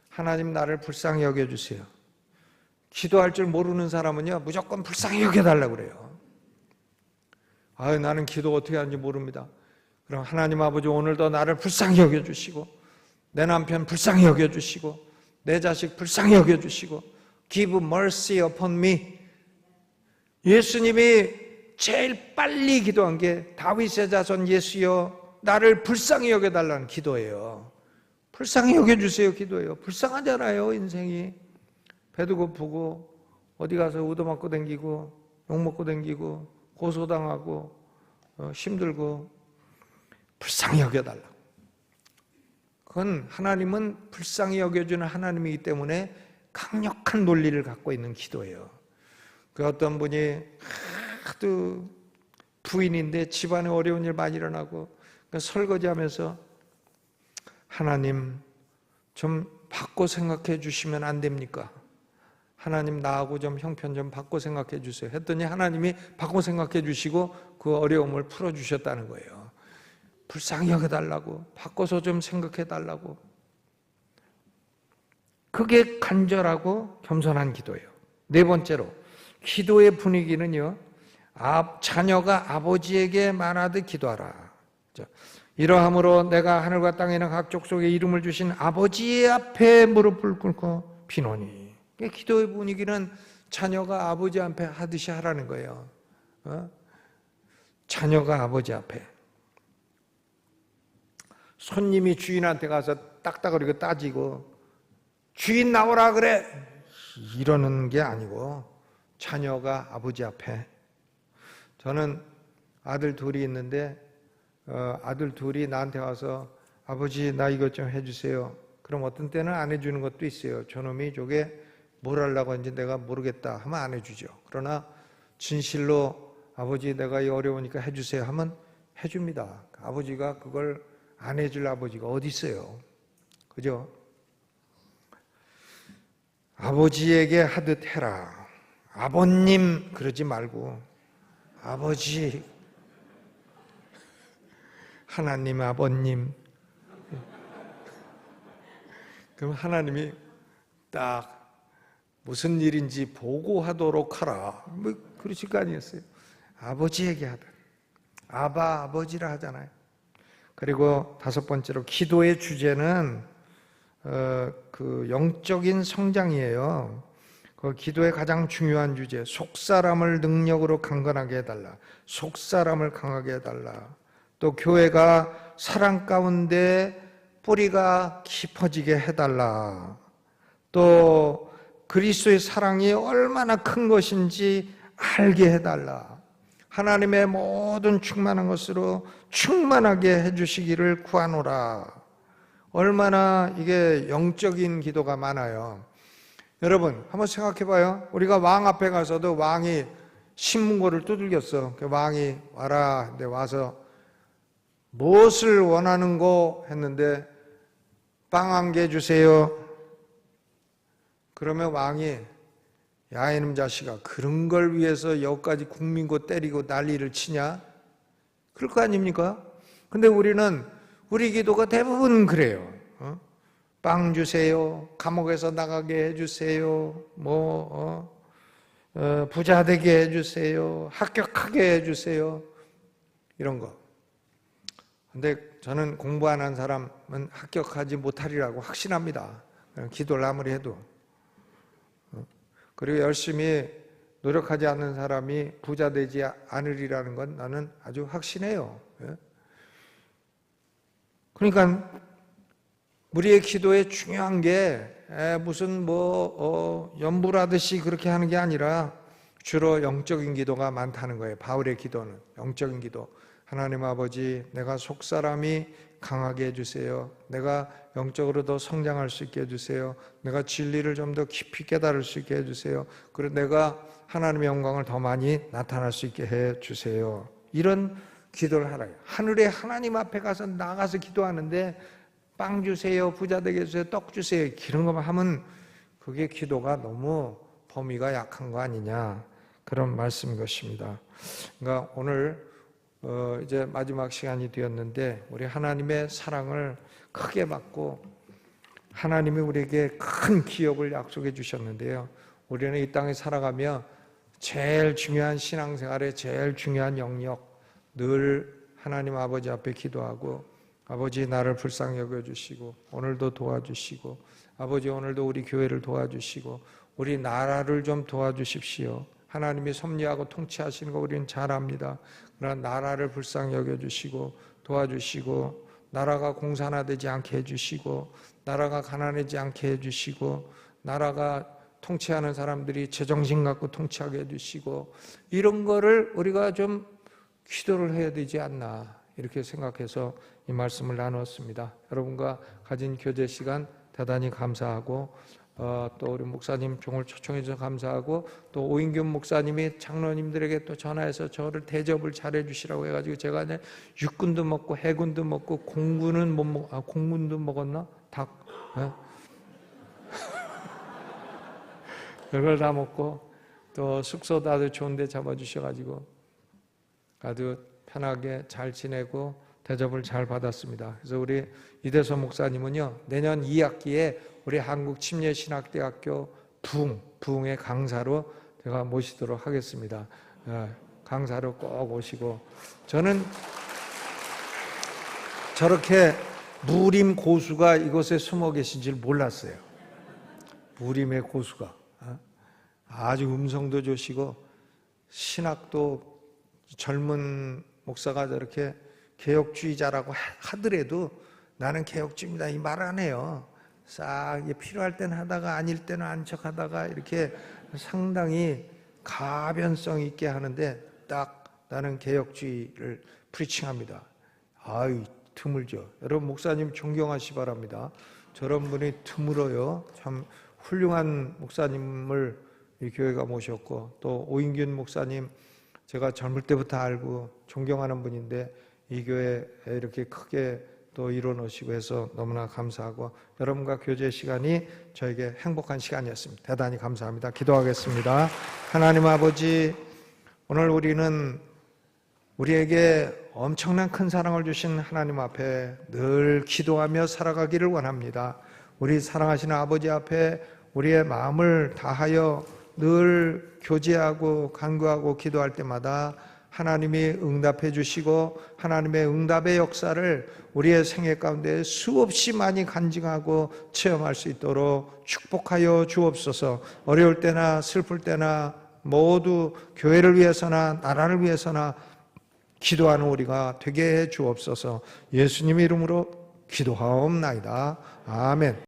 하나님 나를 불쌍히 여겨주세요. 기도할 줄 모르는 사람은요, 무조건 불쌍히 여겨달라고 그래요. 나는 기도 어떻게 하는지 모릅니다. 그럼 하나님 아버지 오늘도 나를 불쌍히 여겨주시고, 내 남편 불쌍히 여겨주시고, 내 자식 불쌍히 여겨주시고, give mercy upon me. 예수님이 제일 빨리 기도한 게 다윗의 자손 예수여 나를 불쌍히 여겨달라는 기도예요. 불쌍히 여겨주세요 기도예요. 불쌍하잖아요 인생이. 배도 고프고 어디 가서 얻어맞고 댕기고 욕먹고 댕기고 고소당하고 힘들고 불쌍히 여겨달라고. 그건 하나님은 불쌍히 여겨주는 하나님이기 때문에 강력한 논리를 갖고 있는 기도예요. 그 어떤 분이 하도 부인인데 집안에 어려운 일 많이 일어나고 설거지하면서 하나님 좀 바꿔 생각해 주시면 안 됩니까? 하나님 나하고 좀 형편 좀 바꿔 생각해 주세요 했더니 하나님이 바꿔 생각해 주시고 그 어려움을 풀어주셨다는 거예요. 불쌍히 여겨달라고, 바꿔서 좀 생각해 달라고. 그게 간절하고 겸손한 기도예요. 네 번째로 기도의 분위기는요, 자녀가 아버지에게 말하듯 기도하라. 이러함으로 내가 하늘과 땅에 있는 각 족속에 이름을 주신 아버지 앞에 무릎을 꿇고 비노니. 기도의 분위기는 자녀가 아버지 앞에 하듯이 하라는 거예요. 자녀가 아버지 앞에. 손님이 주인한테 가서 딱딱거리고 따지고 주인 나오라 그래 이러는 게 아니고 자녀가 아버지 앞에. 저는 아들 둘이 있는데 아들 둘이 나한테 와서 아버지 나 이것 좀 해주세요. 그럼 어떤 때는 안 해주는 것도 있어요. 저놈이 저게 뭘 하려고 하는지 내가 모르겠다 하면 안 해주죠. 그러나 진실로 아버지 내가 이 어려우니까 해주세요 하면 해줍니다. 아버지가 그걸 안 해줄 아버지가 어디 있어요. 그죠? 아버지에게 하듯 해라. 아버님 그러지 말고 아버지, 하나님 아버님. 그럼 하나님이 딱 무슨 일인지 보고하도록 하라. 뭐 그러실 거 아니었어요. 아버지에게 하듯. 아버지라 하잖아요. 그리고 다섯 번째로 기도의 주제는 그 영적인 성장이에요. 그 기도의 가장 중요한 주제, 속사람을 능력으로 강건하게 해달라. 속사람을 강하게 해달라. 또 교회가 사랑 가운데 뿌리가 깊어지게 해달라. 또 그리스도의 사랑이 얼마나 큰 것인지 알게 해달라. 하나님의 모든 충만한 것으로 충만하게 해주시기를 구하노라. 얼마나 이게 영적인 기도가 많아요. 여러분 한번 생각해봐요. 우리가 왕 앞에 가서도 왕이 신문고를 두들겼어. 그 왕이 와라. 근데 와서 무엇을 원하는고 했는데 빵 한 개 주세요. 그러면 왕이 야 이놈 자식아 그런 걸 위해서 여기까지 국민고 때리고 난리를 치냐? 그럴 거 아닙니까? 근데 우리는 우리 기도가 대부분 그래요. 빵 주세요. 감옥에서 나가게 해주세요. 부자 되게 해주세요. 합격하게 해주세요. 이런 거. 근데 저는 공부 안 한 사람은 합격하지 못하리라고 확신합니다. 기도를 아무리 해도. 그리고 열심히 노력하지 않는 사람이 부자 되지 않으리라는 건 나는 아주 확신해요. 그러니까 우리의 기도에 중요한 게 무슨 연불하듯이 그렇게 하는 게 아니라 주로 영적인 기도가 많다는 거예요. 바울의 기도는 영적인 기도. 하나님 아버지, 내가 속사람이 강하게 해주세요. 내가 영적으로 더 성장할 수 있게 해주세요. 내가 진리를 좀 더 깊이 깨달을 수 있게 해주세요. 그리고 내가 하나님의 영광을 더 많이 나타날 수 있게 해주세요. 이런 기도를 하라요. 하늘에 하나님 앞에 가서 나가서 기도하는데 빵 주세요, 부자 되게 해주세요, 떡 주세요, 이런 것만 하면 그게 기도가 너무 범위가 약한 거 아니냐, 그런 말씀인 것입니다. 그러니까 오늘 이제 마지막 시간이 되었는데 우리 하나님의 사랑을 크게 받고 하나님이 우리에게 큰 기업을 약속해 주셨는데요. 우리는 이 땅에 살아가며 제일 중요한 신앙생활의 제일 중요한 영역, 늘 하나님 아버지 앞에 기도하고 아버지 나를 불쌍히 여겨주시고 오늘도 도와주시고 아버지 오늘도 우리 교회를 도와주시고 우리 나라를 좀 도와주십시오. 하나님이 섭리하고 통치하시는 거 우리는 잘 압니다. 그러나 나라를 불쌍히 여겨주시고 도와주시고 나라가 공산화되지 않게 해주시고 나라가 가난하지 않게 해주시고 나라가 통치하는 사람들이 제정신 갖고 통치하게 해주시고 이런 거를 우리가 좀 기도를 해야 되지 않나, 이렇게 생각해서 이 말씀을 나누었습니다. 여러분과 가진 교제 시간 대단히 감사하고 또 우리 목사님 종을 초청해 주셔서 감사하고 또 오인균 목사님이 장로님들에게 또 전화해서 저를 대접을 잘해 주시라고 해가지고 제가 이제 육군도 먹고 해군도 먹고 공군은 못 먹, 공군도 먹었나? 닭 이걸 다 먹고 또 숙소도 아주 좋은 데 잡아주셔가지고 아주 편하게 잘 지내고 대접을 잘 받았습니다. 그래서 우리 이대서 목사님은요, 내년 2학기에 우리 한국침례신학대학교 부흥의 강사로 제가 모시도록 하겠습니다. 강사로 꼭 오시고, 저는 저렇게 무림 고수가 이곳에 숨어 계신 줄 몰랐어요. 무림의 고수가 아주 음성도 좋으시고 신학도 젊은 목사가 저렇게 개혁주의자라고 하더라도 나는 개혁주의입니다 이 말 안 해요. 싹 필요할 때는 하다가 아닐 때는 안 척하다가 이렇게 상당히 가변성 있게 하는데 딱 나는 개혁주의를 프리칭합니다. 아유 드물죠. 여러분 목사님 존경하시 바랍니다. 저런 분이 드물어요. 참 훌륭한 목사님을 이 교회가 모셨고 또 오인균 목사님 제가 젊을 때부터 알고 존경하는 분인데 이 교회에 이렇게 크게 또 이뤄놓으시고 해서 너무나 감사하고 여러분과 교제 시간이 저에게 행복한 시간이었습니다. 대단히 감사합니다. 기도하겠습니다. 하나님 아버지, 오늘 우리는 우리에게 엄청난 큰 사랑을 주신 하나님 앞에 늘 기도하며 살아가기를 원합니다. 우리 사랑하시는 아버지 앞에 우리의 마음을 다하여 늘 교제하고 간구하고 기도할 때마다 하나님이 응답해 주시고 하나님의 응답의 역사를 우리의 생애 가운데 수없이 많이 간증하고 체험할 수 있도록 축복하여 주옵소서. 어려울 때나 슬플 때나 모두 교회를 위해서나 나라를 위해서나 기도하는 우리가 되게 해 주옵소서. 예수님의 이름으로 기도하옵나이다. 아멘.